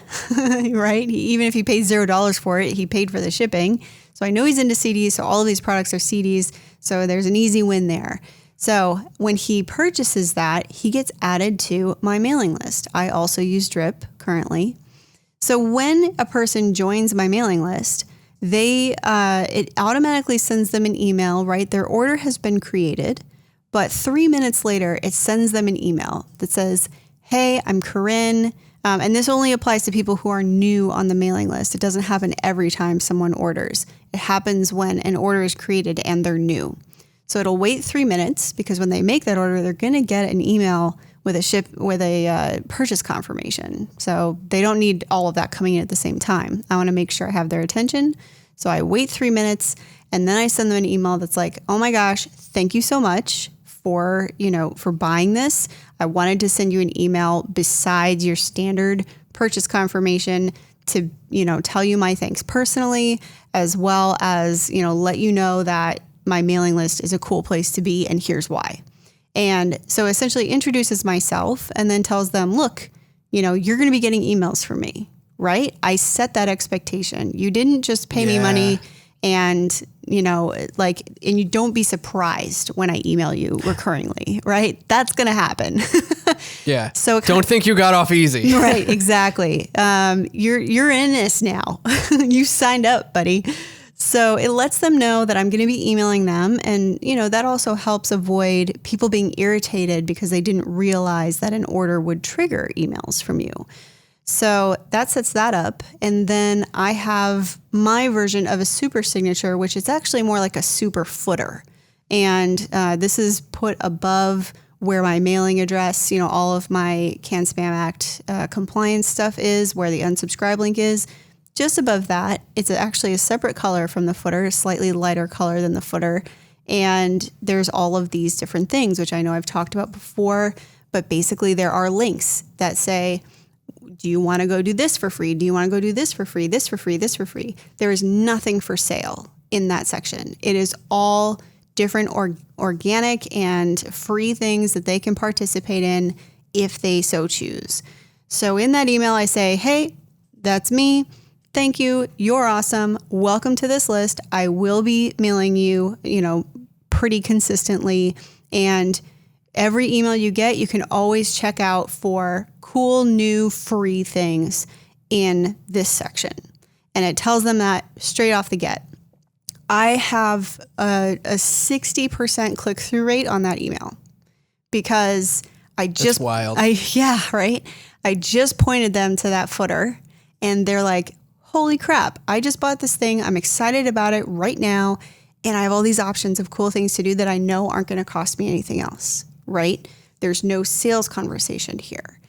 right? Even if he paid $0 for it, he paid for the shipping. So I know he's into CDs, so all of these products are CDs, so there's an easy win there. So when he purchases that, he gets added to my mailing list. I also use Drip currently. So when a person joins my mailing list, it automatically sends them an email, right? Their order has been created, but 3 minutes later, it sends them an email that says, hey, I'm Corrin. And this only applies to people who are new on the mailing list. It doesn't happen every time someone orders. It happens when an order is created and they're new. So it'll wait 3 minutes because when they make that order, they're going to get an email with a purchase confirmation. So they don't need all of that coming in at the same time. I want to make sure I have their attention. So I wait 3 minutes and then I send them an email that's like, oh my gosh, thank you so much for buying this. I wanted to send you an email besides your standard purchase confirmation to, tell you my thanks personally, as well as, let you know that my mailing list is a cool place to be and here's why. And so essentially introduces myself and then tells them, look, you're going to be getting emails from me, right? I set that expectation. You didn't just pay me money and, and you don't be surprised when I email you recurringly, right? That's going to happen. Yeah. So don't think you got off easy. Right. Exactly. You're in this now. You signed up, buddy. So it lets them know that I'm going to be emailing them. And, that also helps avoid people being irritated because they didn't realize that an order would trigger emails from you. So that sets that up. And then I have my version of a super signature, which is actually more like a super footer. And this is put above where my mailing address, all of my CAN Spam Act compliance stuff is, where the unsubscribe link is. Just above that, it's actually a separate color from the footer, a slightly lighter color than the footer. And there's all of these different things, which I know I've talked about before, but basically there are links that say, do you want to go do this for free? Do you want to go do this for free? This for free? This for free? There is nothing for sale in that section. It is all different organic and free things that they can participate in if they so choose. So in that email, I say, hey, that's me. Thank you. You're awesome. Welcome to this list. I will be mailing you, pretty consistently. And every email you get, you can always check out for cool, new, free things in this section. And it tells them that straight off the get. I have a 60% click-through rate on that email because That's wild. Yeah, right. I just pointed them to that footer and they're like, holy crap, I just bought this thing. I'm excited about it right now. And I have all these options of cool things to do that I know aren't going to cost me anything else, right? There's no sales conversation here.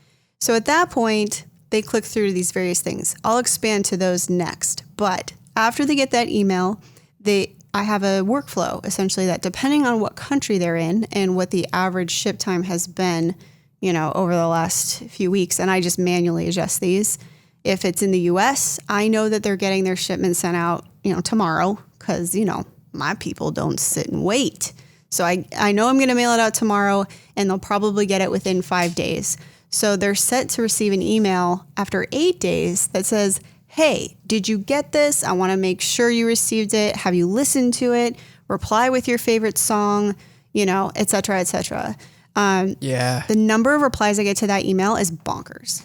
So at that point, they click through to these various things. I'll expand to those next. But after they get that email, I have a workflow essentially that depending on what country they're in and what the average ship time has been, over the last few weeks, and I just manually adjust these. If it's in the US, I know that they're getting their shipment sent out, tomorrow because, my people don't sit and wait. So I know I'm going to mail it out tomorrow and they'll probably get it within 5 days. So they're set to receive an email after 8 days that says, hey, did you get this? I want to make sure you received it. Have you listened to it? Reply with your favorite song, et cetera, et cetera. The number of replies I get to that email is bonkers.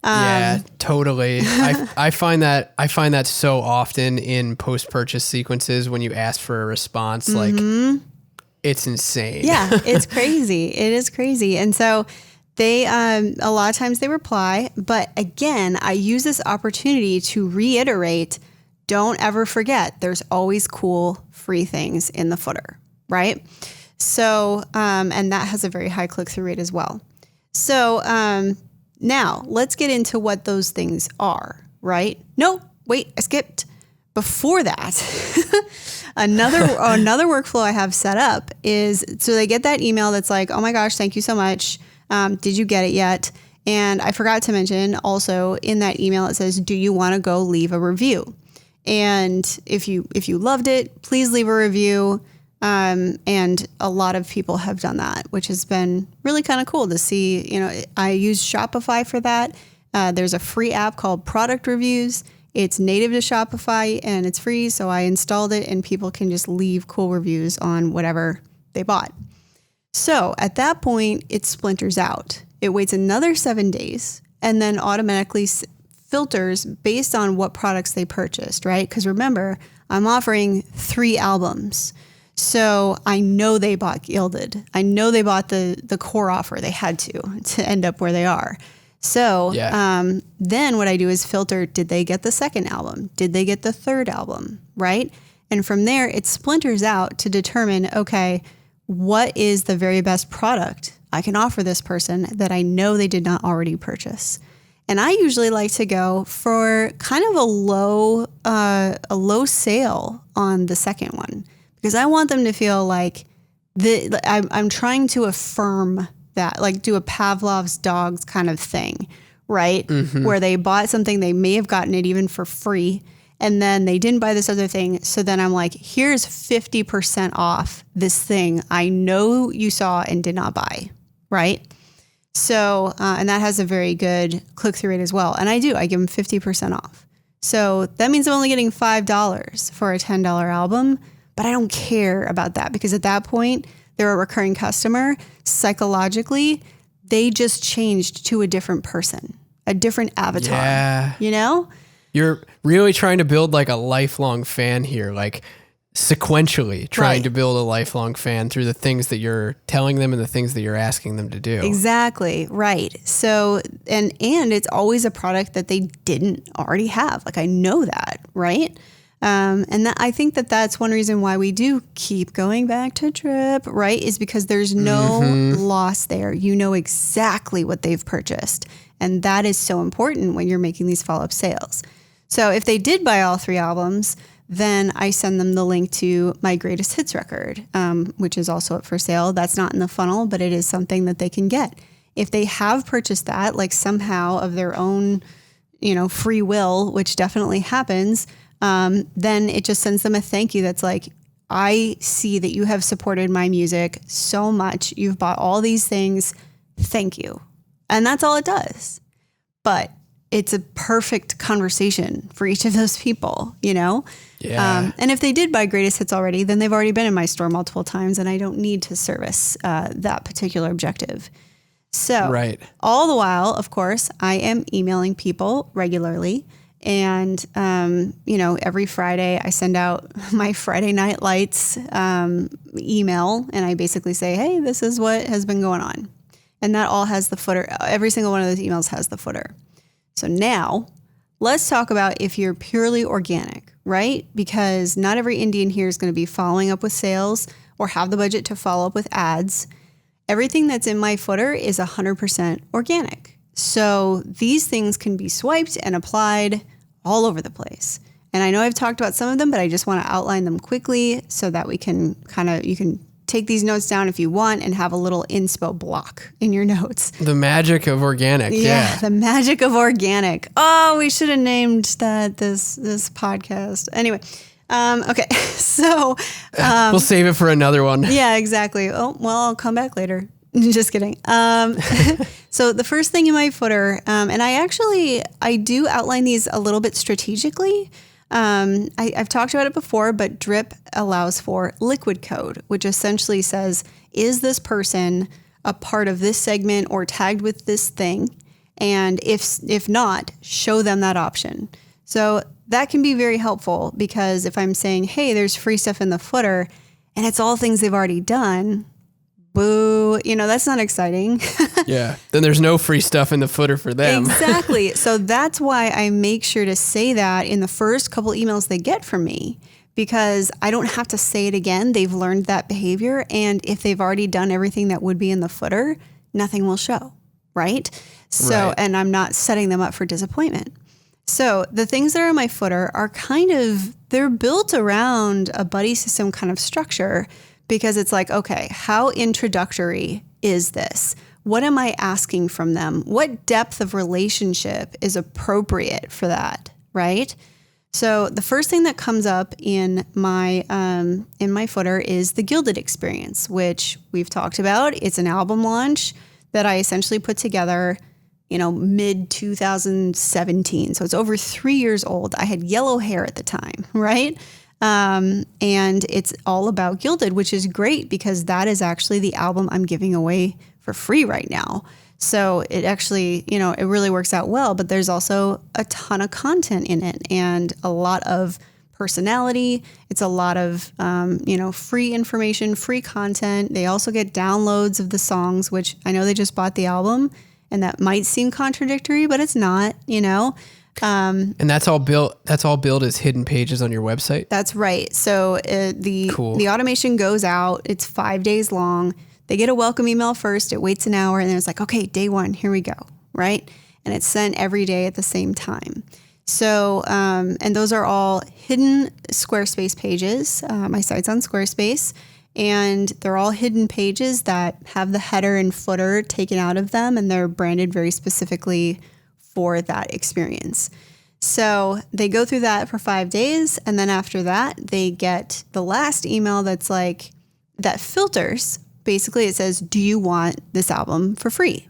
Yeah, totally. I find that so often in post-purchase sequences when you ask for a response, like it's insane. Yeah, it's crazy. It is crazy. And so they, a lot of times they reply, but again, I use this opportunity to reiterate, don't ever forget there's always cool free things in the footer, right? So, and that has a very high click-through rate as well. So now let's get into what those things are, right? No, wait, I skipped. Before that, another workflow I have set up is, so they get that email that's like, oh my gosh, thank you so much. Did you get it yet? And I forgot to mention also in that email, it says, do you want to go leave a review? And if you loved it, please leave a review. And a lot of people have done that, which has been really kind of cool to see. You know, I use Shopify for that. There's a free app called Product Reviews. It's native to Shopify and it's free. So I installed it and people can just leave cool reviews on whatever they bought. So at that point, it splinters out. It waits another 7 days and then automatically filters based on what products they purchased, right? Because remember, I'm offering 3 albums. So I know they bought Gilded. I know they bought the core offer. They had to end up where they are. So then what I do is filter, did they get the second album? Did they get the third album, right? And from there, it splinters out to determine, okay, what is the very best product I can offer this person that I know they did not already purchase? And I usually like to go for kind of a low sale on the second one, because I want them to feel like I'm trying to affirm that, like do a Pavlov's dogs kind of thing, right? Mm-hmm. Where they bought something, they may have gotten it even for free, and then they didn't buy this other thing. So then I'm like, here's 50% off this thing I know you saw and did not buy, right? So, and that has a very good click-through rate as well. And I give them 50% off. So that means I'm only getting $5 for a $10 album, but I don't care about that because at that point, they're a recurring customer. Psychologically, they just changed to a different person, a different avatar. Yeah. You know? You're really trying to build like a lifelong fan here, like sequentially trying to build a lifelong fan through the things that you're telling them and the things that you're asking them to do. Exactly. Right. So, and it's always a product that they didn't already have. Like I know that, right? And I think that's one reason why we do keep going back to Drip, right? Is because there's no loss there. You know exactly what they've purchased. And that is so important when you're making these follow-up sales. So if they did buy all 3 albums, then I send them the link to my greatest hits record, which is also up for sale. That's not in the funnel, but it is something that they can get. If they have purchased that, like somehow of their own, free will, which definitely happens, then it just sends them a thank you that's like, I see that you have supported my music so much. You've bought all these things. Thank you. And that's all it does. But it's a perfect conversation for each of those people, Yeah. And if they did buy greatest hits already, then they've already been in my store multiple times and I don't need to service that particular objective. So all the while, of course, I am emailing people regularly. And, every Friday I send out my Friday Night Lights email and I basically say, hey, this is what has been going on. And that all has the footer. Every single one of those emails has the footer. So now let's talk about if you're purely organic, right? Because not every Indian here is going to be following up with sales or have the budget to follow up with ads. Everything that's in my footer is 100% organic. So these things can be swiped and applied all over the place. And I know I've talked about some of them, but I just want to outline them quickly so that we can you can take these notes down if you want and have a little inspo block in your notes. The magic of organic. Yeah. The magic of organic. Oh, we should have named that this podcast. Anyway. Okay. So, we'll save it for another one. Yeah, exactly. Oh, well, I'll come back later. Just kidding. So the first thing in my footer, and I do outline these a little bit strategically. I've talked about it before, but Drip allows for liquid code, which essentially says, is this person a part of this segment or tagged with this thing? And if not, show them that option. So that can be very helpful because if I'm saying, hey, there's free stuff in the footer and it's all things they've already done, Boo. That's not exciting. Yeah. Then there's no free stuff in the footer for them. Exactly. So that's why I make sure to say that in the first couple emails they get from me, because I don't have to say it again. They've learned that behavior. And if they've already done everything that would be in the footer, nothing will show. Right. So, and I'm not setting them up for disappointment. So the things that are in my footer are they're built around a buddy system kind of structure, because it's like, okay, how introductory is this? What am I asking from them? What depth of relationship is appropriate for that, right? So the first thing that comes up in my footer is the Gilded experience, which we've talked about. It's an album launch that I essentially put together, mid 2017. So it's over 3 years old. I had yellow hair at the time, right? And it's all about Gilded, which is great because that is actually the album I'm giving away for free right now. So it actually, it really works out well, but there's also a ton of content in it and a lot of personality. It's a lot of, free information, free content. They also get downloads of the songs, which I know they just bought the album, and that might seem contradictory, but it's not, And that's all built as hidden pages on your website? That's right. So the automation goes out. It's 5 days long. They get a welcome email first. It waits an hour, and then it's like, okay, day 1, here we go, right? And it's sent every day at the same time. So, and those are all hidden Squarespace pages. My site's on Squarespace, and they're all hidden pages that have the header and footer taken out of them, and they're branded very specifically for that experience. So they go through that for 5 days. And then after that, they get the last email that's like, that filters. Basically, it says, do you want this album for free?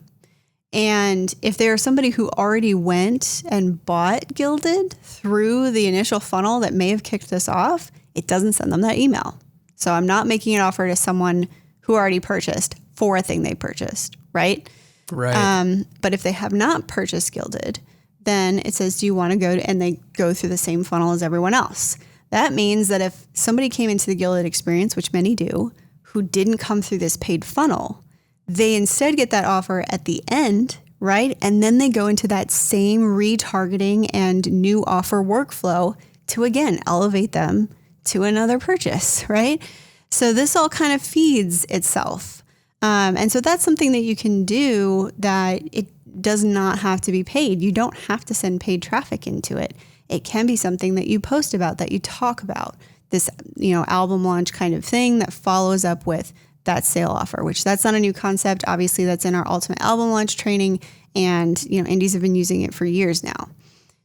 And if they're somebody who already went and bought Gilded through the initial funnel that may have kicked this off, it doesn't send them that email. So I'm not making an offer to someone who already purchased for a thing they purchased, right? Right. But if they have not purchased Gilded, then it says, do you want to go to, and they go through the same funnel as everyone else. That means that if somebody came into the Gilded experience, which many do, who didn't come through this paid funnel, they instead get that offer at the end, right? And then they go into that same retargeting and new offer workflow to, again, elevate them to another purchase, right? So this all kind of feeds itself. And so that's something that you can do that it does not have to be paid. You don't have to send paid traffic into it. It can be something that you post about, that you talk about, this, album launch kind of thing that follows up with that sale offer, which that's not a new concept. Obviously, that's in our ultimate album launch training, and, indies have been using it for years now.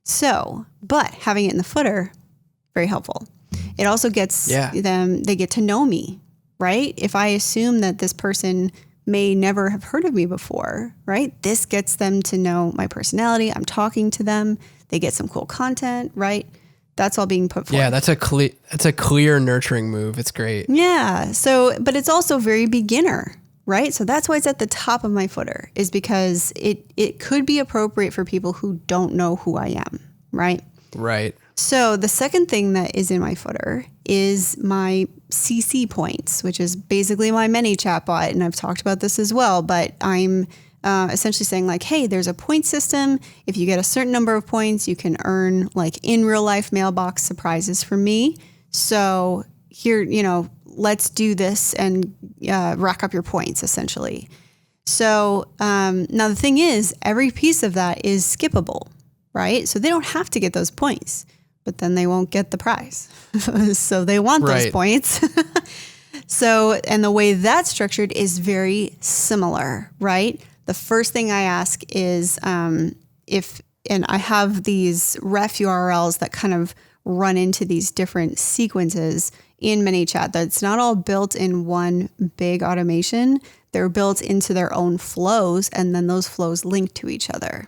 So, but having it in the footer, very helpful. It also gets them, they get to know me, right? If I assume that this person may never have heard of me before, right? This gets them to know my personality. I'm talking to them. They get some cool content, right? That's all being put forth. Yeah, that's a clear nurturing move. It's great. Yeah. So, but it's also very beginner, right? So that's why it's at the top of my footer, is because it could be appropriate for people who don't know who I am, right? Right. So the second thing that is in my footer is my CC points, which is basically my mini chatbot. And I've talked about this as well, but I'm essentially saying like, hey, there's a point system. If you get a certain number of points, you can earn like in real life mailbox surprises from me. So here, let's do this and rack up your points essentially. So now the thing is, every piece of that is skippable, right? So they don't have to get those points, but then they won't get the prize. So they want those points. So, and the way that's structured is very similar, right? The first thing I ask is and I have these ref URLs that kind of run into these different sequences in ManyChat. That's not all built in one big automation. They're built into their own flows, and then those flows link to each other.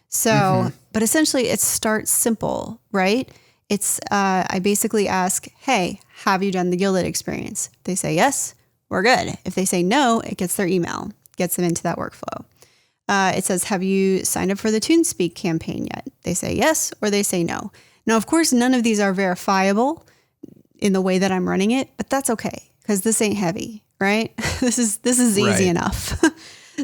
So, but essentially it starts simple, right? It's, I basically ask, hey, have you done the Gilded experience? If they say yes, we're good. If they say no, it gets their email, gets them into that workflow. It says, have you signed up for the TuneSpeak campaign yet? They say yes, or they say no. Now, of course, none of these are verifiable in the way that I'm running it, but that's okay, because this ain't heavy, right? This is easy Right. enough.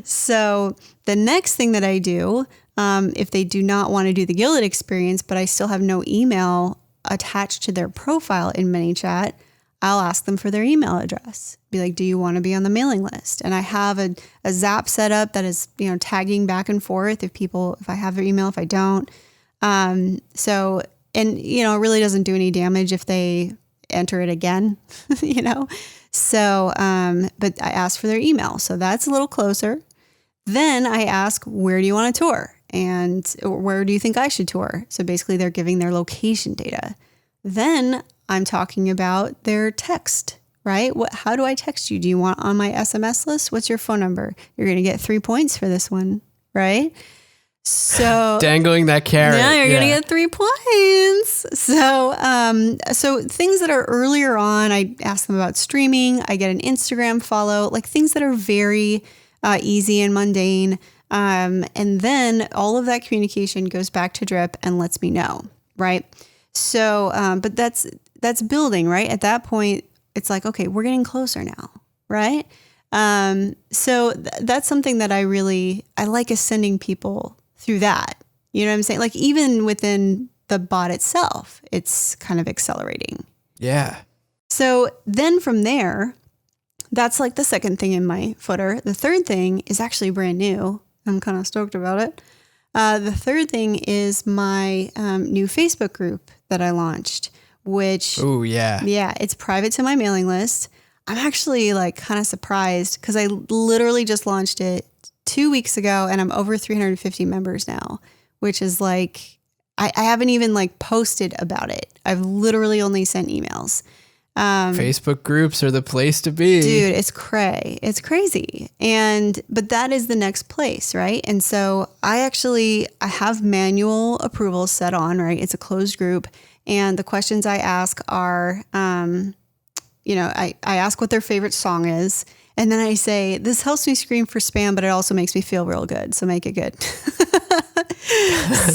So the next thing that I do, if they do not want to do the Gilded experience, but I still have no email attached to their profile in ManyChat, I'll ask them for their email address. Be like, do you want to be on the mailing list? And I have a Zap set up that is, tagging back and forth if I have their email, if I don't. It really doesn't do any damage if they enter it again, So, but I ask for their email. So that's a little closer. Then I ask, where do you want to tour? And where do you think I should tour? So basically they're giving their location data. Then I'm talking about their text, right? How do I text you? Do you want on my SMS list? What's your phone number? You're going to get 3 points for this one, right? So Dangling that carrot. yeah, you're going to get 3 points. So things that are earlier on, I ask them about streaming. I get an Instagram follow, like things that are very easy and mundane. And then all of that communication goes back to Drip and lets me know, right? So, but that's building, right? At that point, it's like, okay, we're getting closer now, right? So that's something that I like sending people through that. You know what I'm saying? Like even within the bot itself, it's kind of accelerating. Yeah. So then from there, that's like the second thing in my footer. The third thing is actually brand new. I'm kind of stoked about it. The third thing is my new Facebook group that I launched, which, Oh, yeah. yeah, it's private to my mailing list. I'm actually like kind of surprised because I literally just launched it 2 weeks ago and I'm over 350 members now, which is like, I haven't even like posted about it. I've literally only sent emails. Facebook groups are the place to be. Dude, it's it's crazy. But that is the next place, right? And so I have manual approval set on, right? It's a closed group. And the questions I ask are, I ask what their favorite song is. And then I say, this helps me screen for spam, but it also makes me feel real good. So make it good.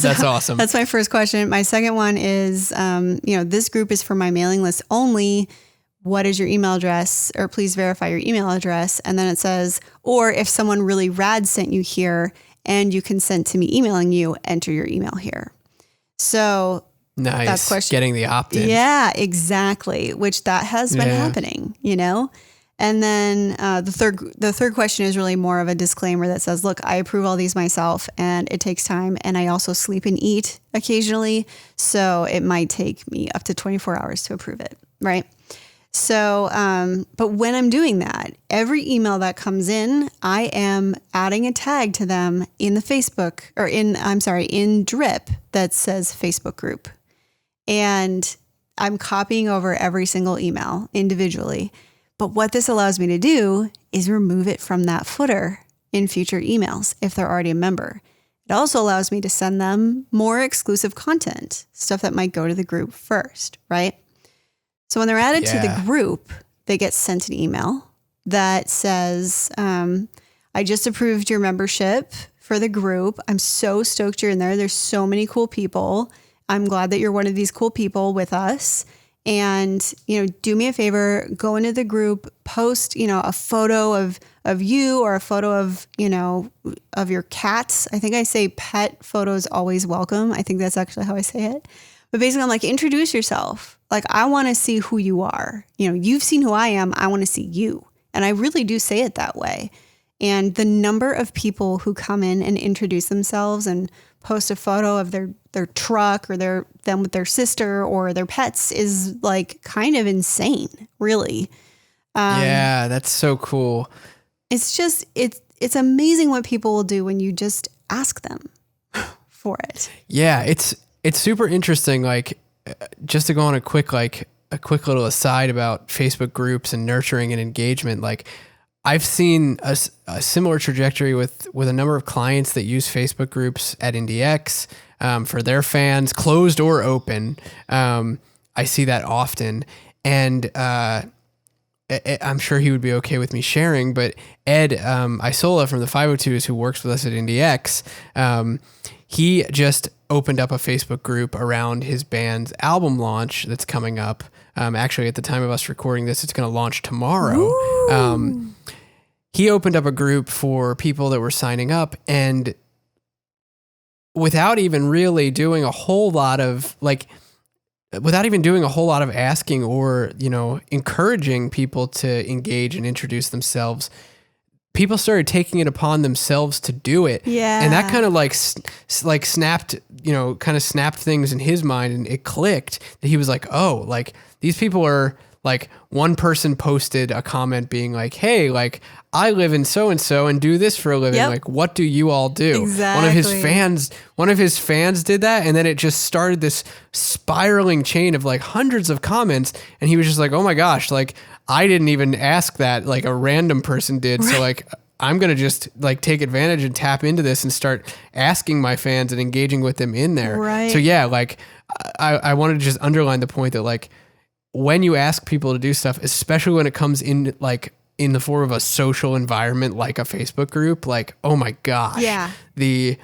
That's awesome. That's my first question. My second one is, this group is for my mailing list only. What is your email address? Or please verify your email address. And then it says, or if someone really rad sent you here and you consent to me emailing you, enter your email here. So nice. that's question. Getting the opt-in. Yeah, exactly. Which that has been happening, And then the third question is really more of a disclaimer that says, look, I approve all these myself and it takes time. And I also sleep and eat occasionally. So it might take me up to 24 hours to approve it. Right. So, but when I'm doing that, every email that comes in, I am adding a tag to them in the Facebook in Drip that says Facebook group. And I'm copying over every single email individually. But what this allows me to do is remove it from that footer in future emails if they're already a member. It also allows me to send them more exclusive content, stuff that might go to the group first, right? So when they're added to the group, they get sent an email that says, I just approved your membership for the group. I'm so stoked you're in there. There's so many cool people. I'm glad that you're one of these cool people with us. And, do me a favor, go into the group, post, a photo of you or a photo of, of your cats. I think I say pet photos always welcome. I think that's actually how I say it. But basically I'm like, introduce yourself. Like, I want to see who you are. You've seen who I am. I want to see you. And I really do say it that way. And the number of people who come in and introduce themselves and post a photo of their truck or them with their sister or their pets is like kind of insane, really. Yeah, that's so cool. It's just, it's amazing what people will do when you just ask them for it. Yeah, it's super interesting. Like, just to go on a quick little aside about Facebook groups and nurturing and engagement, like, I've seen a similar trajectory with a number of clients that use Facebook groups at IndieX for their fans, closed or open. I see that often. And I'm sure he would be okay with me sharing, but Ed Isola from the 502s, who works with us at IndieX, he just opened up a Facebook group around his band's album launch that's coming up Actually, at the time of us recording this, it's going to launch tomorrow. He opened up a group for people that were signing up, and without even really doing a whole lot of asking or, encouraging people to engage and introduce themselves, people started taking it upon themselves to do it. Yeah. And that kind of snapped, snapped things in his mind, and it clicked that he was like, oh, like these people are like, one person posted a comment being like, hey, like I live in so-and-so and do this for a living. Yep. Like, what do you all do? Exactly. One of his fans did that. And then it just started this spiraling chain of like hundreds of comments. And he was just like, oh my gosh, like I didn't even ask that, like a random person did. So like, I'm going to just like take advantage and tap into this and start asking my fans and engaging with them in there. Right. So yeah, like I wanted to just underline the point that like, when you ask people to do stuff, especially when it comes in like in the form of a social environment like a Facebook group, like, oh my gosh, Yeah. the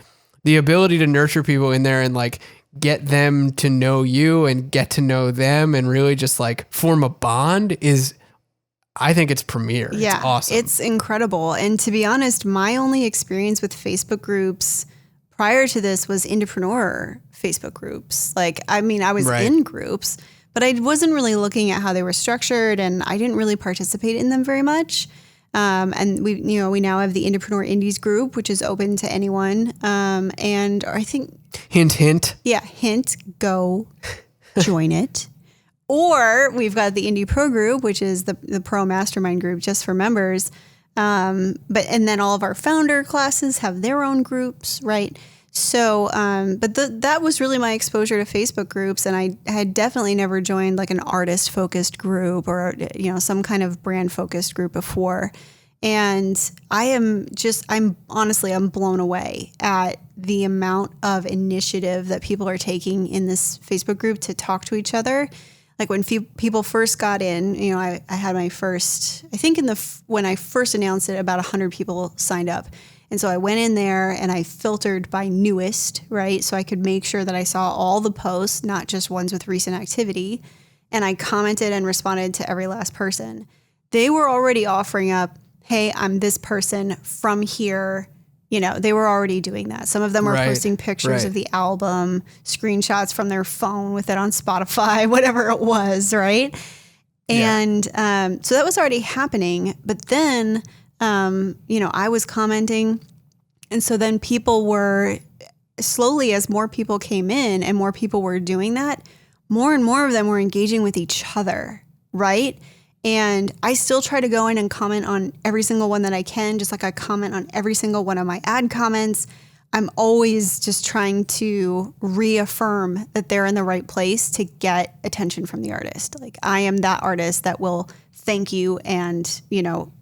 ability to nurture people in there and like get them to know you and get to know them and really just like form a bond is, I think it's premier. Yeah, It's awesome. It's incredible. And to be honest, my only experience with Facebook groups prior to this was Indepreneur Facebook groups. Like, I mean, I was Right. in groups, but I wasn't really looking at how they were structured, and I didn't really participate in them very much. And we now have the Indepreneur Indies group, which is open to anyone. And I think, hint, hint. yeah, hint, go join it. Or we've got the Indie Pro group, which is the Pro Mastermind group just for members. And then all of our founder classes have their own groups, right? So, that was really my exposure to Facebook groups. And I had definitely never joined like an artist focused group or, some kind of brand focused group before. And I'm blown away at the amount of initiative that people are taking in this Facebook group to talk to each other. Like when people first got in, I had my first, I think when I first announced it, about 100 people signed up. And so I went in there and I filtered by newest, right? So I could make sure that I saw all the posts, not just ones with recent activity. And I commented and responded to every last person. They were already offering up, hey, I'm this person from here. They were already doing that. Some of them were Right, posting pictures right. of the album, screenshots from their phone with it on Spotify, whatever it was, right? Yeah. And so that was already happening. But then, I was commenting. And so then people were slowly, as more people came in and more people were doing that, more and more of them were engaging with each other, right? And I still try to go in and comment on every single one that I can, just like I comment on every single one of my ad comments. I'm always just trying to reaffirm that they're in the right place to get attention from the artist. Like, I am that artist that will thank you and,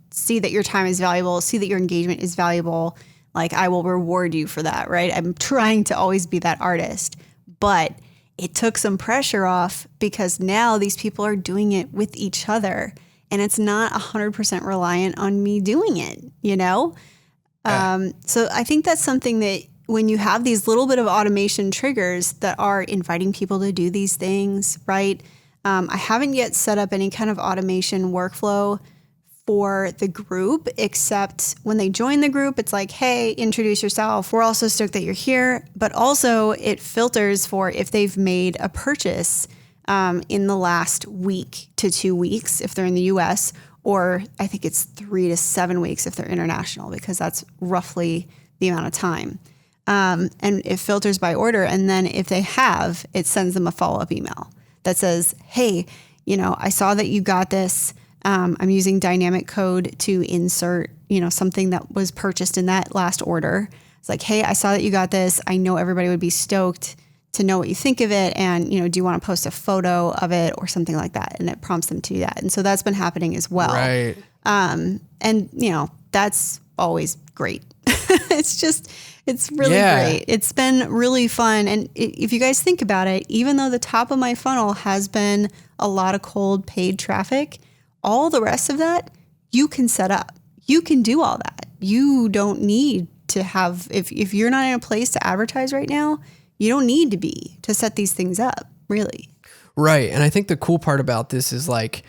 see that your time is valuable, see that your engagement is valuable. Like, I will reward you for that, right? I'm trying to always be that artist. But it took some pressure off because now these people are doing it with each other. And it's not 100% reliant on me doing it, So I think that's something that when you have these little bit of automation triggers that are inviting people to do these things, right? I haven't yet set up any kind of automation workflow for the group, except when they join the group, it's like, hey, introduce yourself. We're also stoked that you're here. But also it filters for if they've made a purchase in the last week to 2 weeks if they're in the US, or I think it's 3 to 7 weeks if they're international, because that's roughly the amount of time. And it filters by order. And then if they have, it sends them a follow-up email that says, hey, I saw that you got this. I'm using dynamic code to insert, something that was purchased in that last order. It's like, hey, I saw that you got this. I know everybody would be stoked to know what you think of it. And, do you want to post a photo of it or something like that? And it prompts them to do that. And so that's been happening as well. Right. And, that's always great. It's really great. It's been really fun. And if you guys think about it, even though the top of my funnel has been a lot of cold paid traffic, all the rest of that you can set up. You can do all that. You don't need to have, if you're not in a place to advertise right now, you don't need to set these things up, really. Right. And I think the cool part about this is like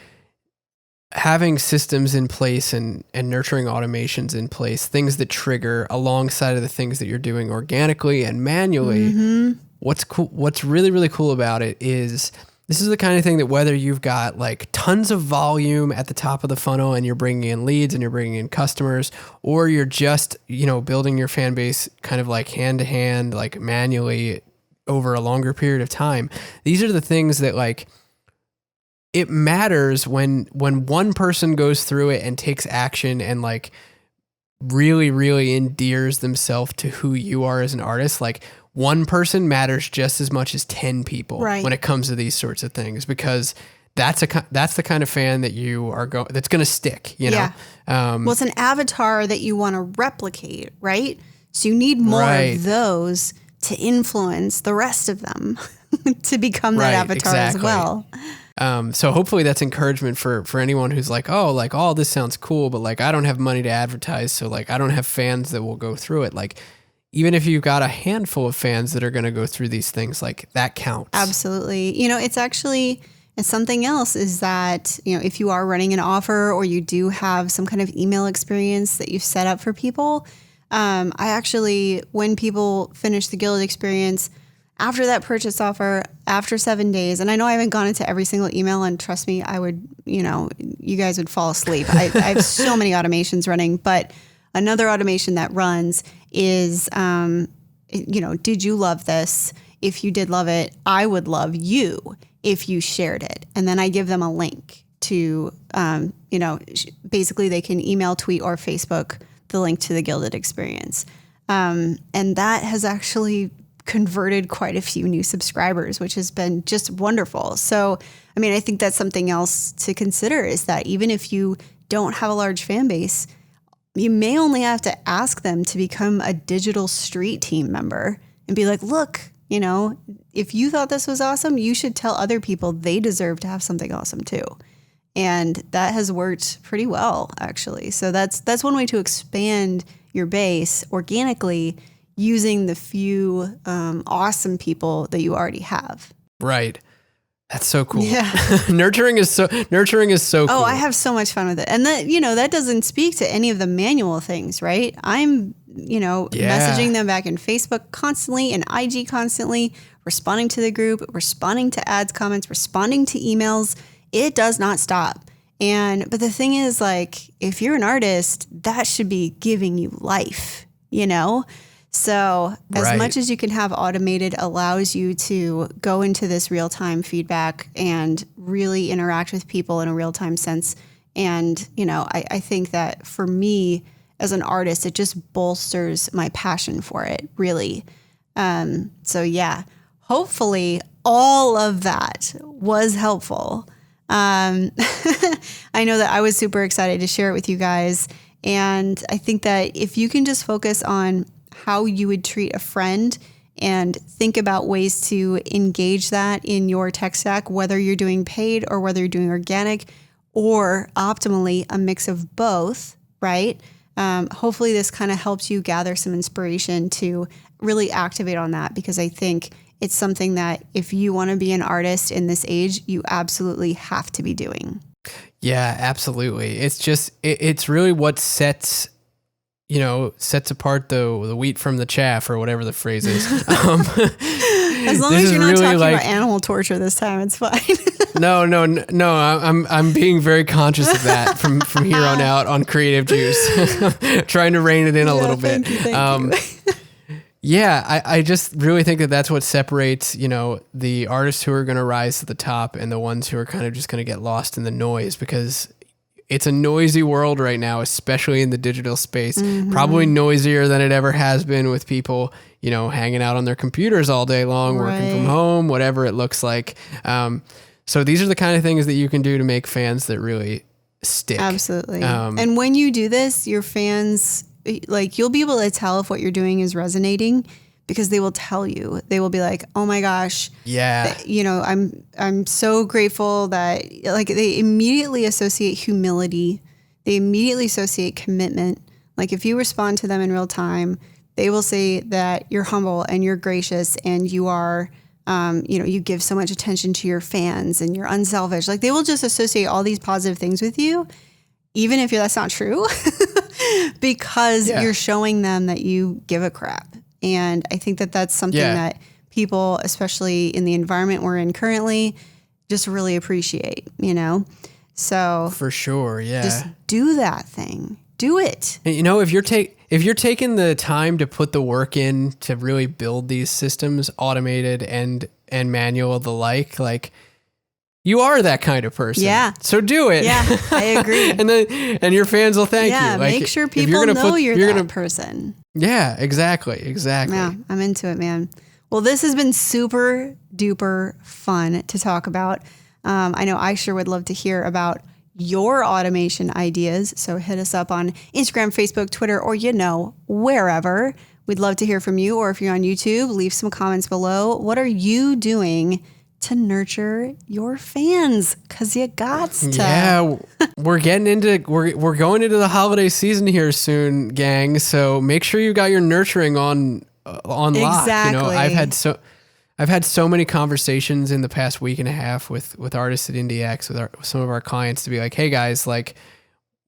having systems in place and nurturing automations in place, things that trigger alongside of the things that you're doing organically and manually. What's cool, what's really, really cool about it is this is the kind of thing that whether you've got like tons of volume at the top of the funnel and you're bringing in leads and you're bringing in customers, or you're just, building your fan base kind of like hand to hand, like manually over a longer period of time. These are the things that like, it matters when one person goes through it and takes action and like really, really endears themselves to who you are as an artist. Like one person matters just as much as 10 people when it comes to these sorts of things, because that's the kind of fan that you are that's going to stick, know? Well, it's an avatar that you want to replicate, right? So you need more of those to influence the rest of them to become that avatar as well. So hopefully that's encouragement for anyone who's like, oh, this sounds cool, but like, I don't have money to advertise. So like, I don't have fans that will go through it. Like, even if you've got a handful of fans that are going to go through these things, like that counts. Absolutely. It's something else is that, if you are running an offer or you do have some kind of email experience that you've set up for people, I actually, when people finish the Guild experience, after that purchase offer, after 7 days, and I know I haven't gone into every single email, and trust me, I would, you guys would fall asleep. I have so many automations running, but another automation that runs is, did you love this? If you did love it, I would love you if you shared it. And then I give them a link to, basically they can email, tweet, or Facebook the link to the Gilded experience. And that has actually converted quite a few new subscribers, which has been just wonderful. So, I think that's something else to consider is that even if you don't have a large fan base, you may only have to ask them to become a digital street team member and be like, look, if you thought this was awesome, you should tell other people they deserve to have something awesome too. And that has worked pretty well, actually. So that's one way to expand your base organically, using the few awesome people that you already have. Right. That's so cool. Yeah. Nurturing is so cool. Oh, I have so much fun with it. And that doesn't speak to any of the manual things, right? I'm, messaging them back in Facebook constantly and IG constantly, responding to the group, responding to ads, comments, responding to emails. It does not stop. But the thing is, like, if you're an artist, that should be giving you life, So as much as you can have automated allows you to go into this real-time feedback and really interact with people in a real-time sense. And, I think that for me as an artist, it just bolsters my passion for it, really. So yeah, hopefully all of that was helpful. I know that I was super excited to share it with you guys. And I think that if you can just focus on how you would treat a friend and think about ways to engage that in your tech stack, whether you're doing paid or whether you're doing organic, or optimally a mix of both, right? Hopefully this kind of helps you gather some inspiration to really activate on that, because I think it's something that if you want to be an artist in this age, you absolutely have to be doing. Yeah, absolutely. It's just, it's really what sets apart the wheat from the chaff, or whatever the phrase is. As long as you're not talking about animal torture this time, it's fine. No. I'm being very conscious of that from here on out on Creative Juice. Trying to rein it in a little bit. Thank you. Yeah, I just really think that that's what separates, the artists who are going to rise to the top and the ones who are kind of just going to get lost in the noise, because it's a noisy world right now, especially in the digital space. Mm-hmm. Probably noisier than it ever has been, with people, hanging out on their computers all day long, working from home, whatever it looks like. So these are the kind of things that you can do to make fans that really stick. Absolutely. And when you do this, your fans, like, you'll be able to tell if what you're doing is resonating, because they will tell you. They will be like, oh my gosh. Yeah. I'm so grateful that, like, they immediately associate humility. They immediately associate commitment. Like, if you respond to them in real time, they will say that you're humble and you're gracious and you are you give so much attention to your fans and you're unselfish. Like they will just associate all these positive things with you, even if that's not true, because you're showing them that you give a crap. And I think that that's something that people, especially in the environment we're in currently, just really appreciate, So for sure, just do that thing. Do it. And, if you're taking the time to put the work in to really build these systems, automated and manual the like you are that kind of person. Yeah. So do it. Yeah, I agree. and your fans will thank you. Yeah, make sure people know you're that person. Yeah, exactly. Yeah, I'm into it, man. Well, this has been super duper fun to talk about. I know I sure would love to hear about your automation ideas. So hit us up on Instagram, Facebook, Twitter, or, wherever. We'd love to hear from you. Or if you're on YouTube, leave some comments below. What are you doing to nurture your fans? Because you got to. Yeah, we're going into the holiday season here soon, gang. So make sure you got your nurturing on lock. Exactly. I've had so many conversations in the past week and a half with artists at IndieX, with some of our clients, to be like, hey guys, like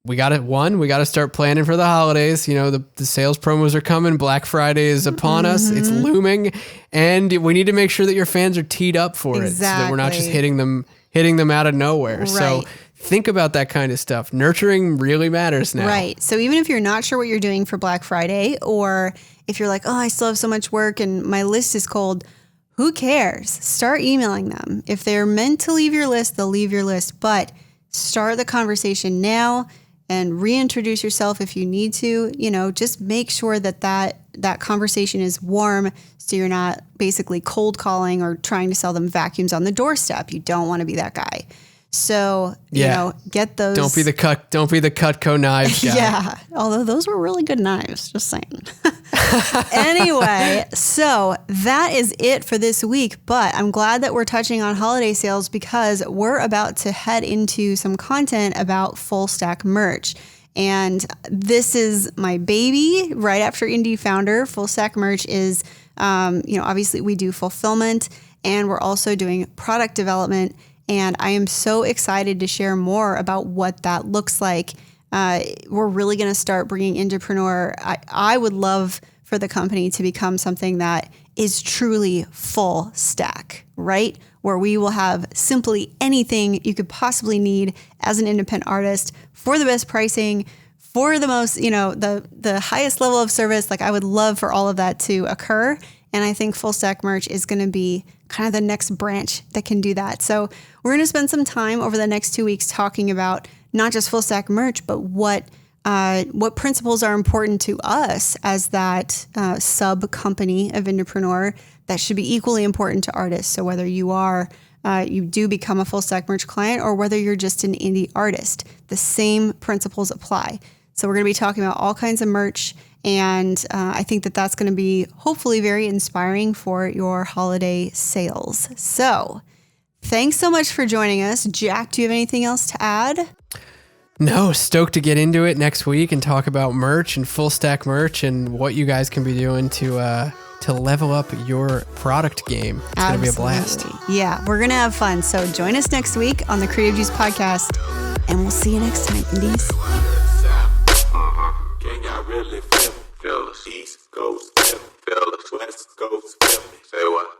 we got to start planning for the holidays. The sales promos are coming. Black Friday is upon us. It's looming, and we need to make sure that your fans are teed up for it, so that we're not just hitting them out of nowhere. Right. So think about that kind of stuff. Nurturing really matters now. Right. So even if you're not sure what you're doing for Black Friday, or if you're like, oh, I still have so much work and my list is cold, who cares? Start emailing them. If they're meant to leave your list, they'll leave your list, but start the conversation now and reintroduce yourself if you need to. Just make sure that conversation is warm, so you're not basically cold calling or trying to sell them vacuums on the doorstep. You don't want to be that guy. So, get those. Don't be the Cutco knives guy. Yeah. Although those were really good knives, just saying. Anyway, so that is it for this week, but I'm glad that we're touching on holiday sales because we're about to head into some content about full stack merch. And this is my baby right after Indie Founder. Full stack merch is, obviously we do fulfillment and we're also doing product development. And I am so excited to share more about what that looks like. We're really going to start bringing Indepreneur. I would love for the company to become something that is truly full stack, right? Where we will have simply anything you could possibly need as an independent artist for the best pricing, for the most, the highest level of service. Like I would love for all of that to occur. And I think full stack merch is going to be kind of the next branch that can do that. So we're going to spend some time over the next 2 weeks talking about not just full stack merch, but what principles are important to us as that sub company of Indepreneur that should be equally important to artists. So whether you do become a full stack merch client or whether you're just an indie artist, the same principles apply. So we're going to be talking about all kinds of merch. And I think that that's going to be hopefully very inspiring for your holiday sales. So thanks so much for joining us. Jack, do you have anything else to add? No, stoked to get into it next week and talk about merch and full stack merch and what you guys can be doing to level up your product game. It's going to be a blast. Yeah, we're going to have fun. So join us next week on the Creative Juice Podcast, and we'll see you next time, Indies. Can y'all really feel the East Coast, feel the West Coast, feel me? Say what?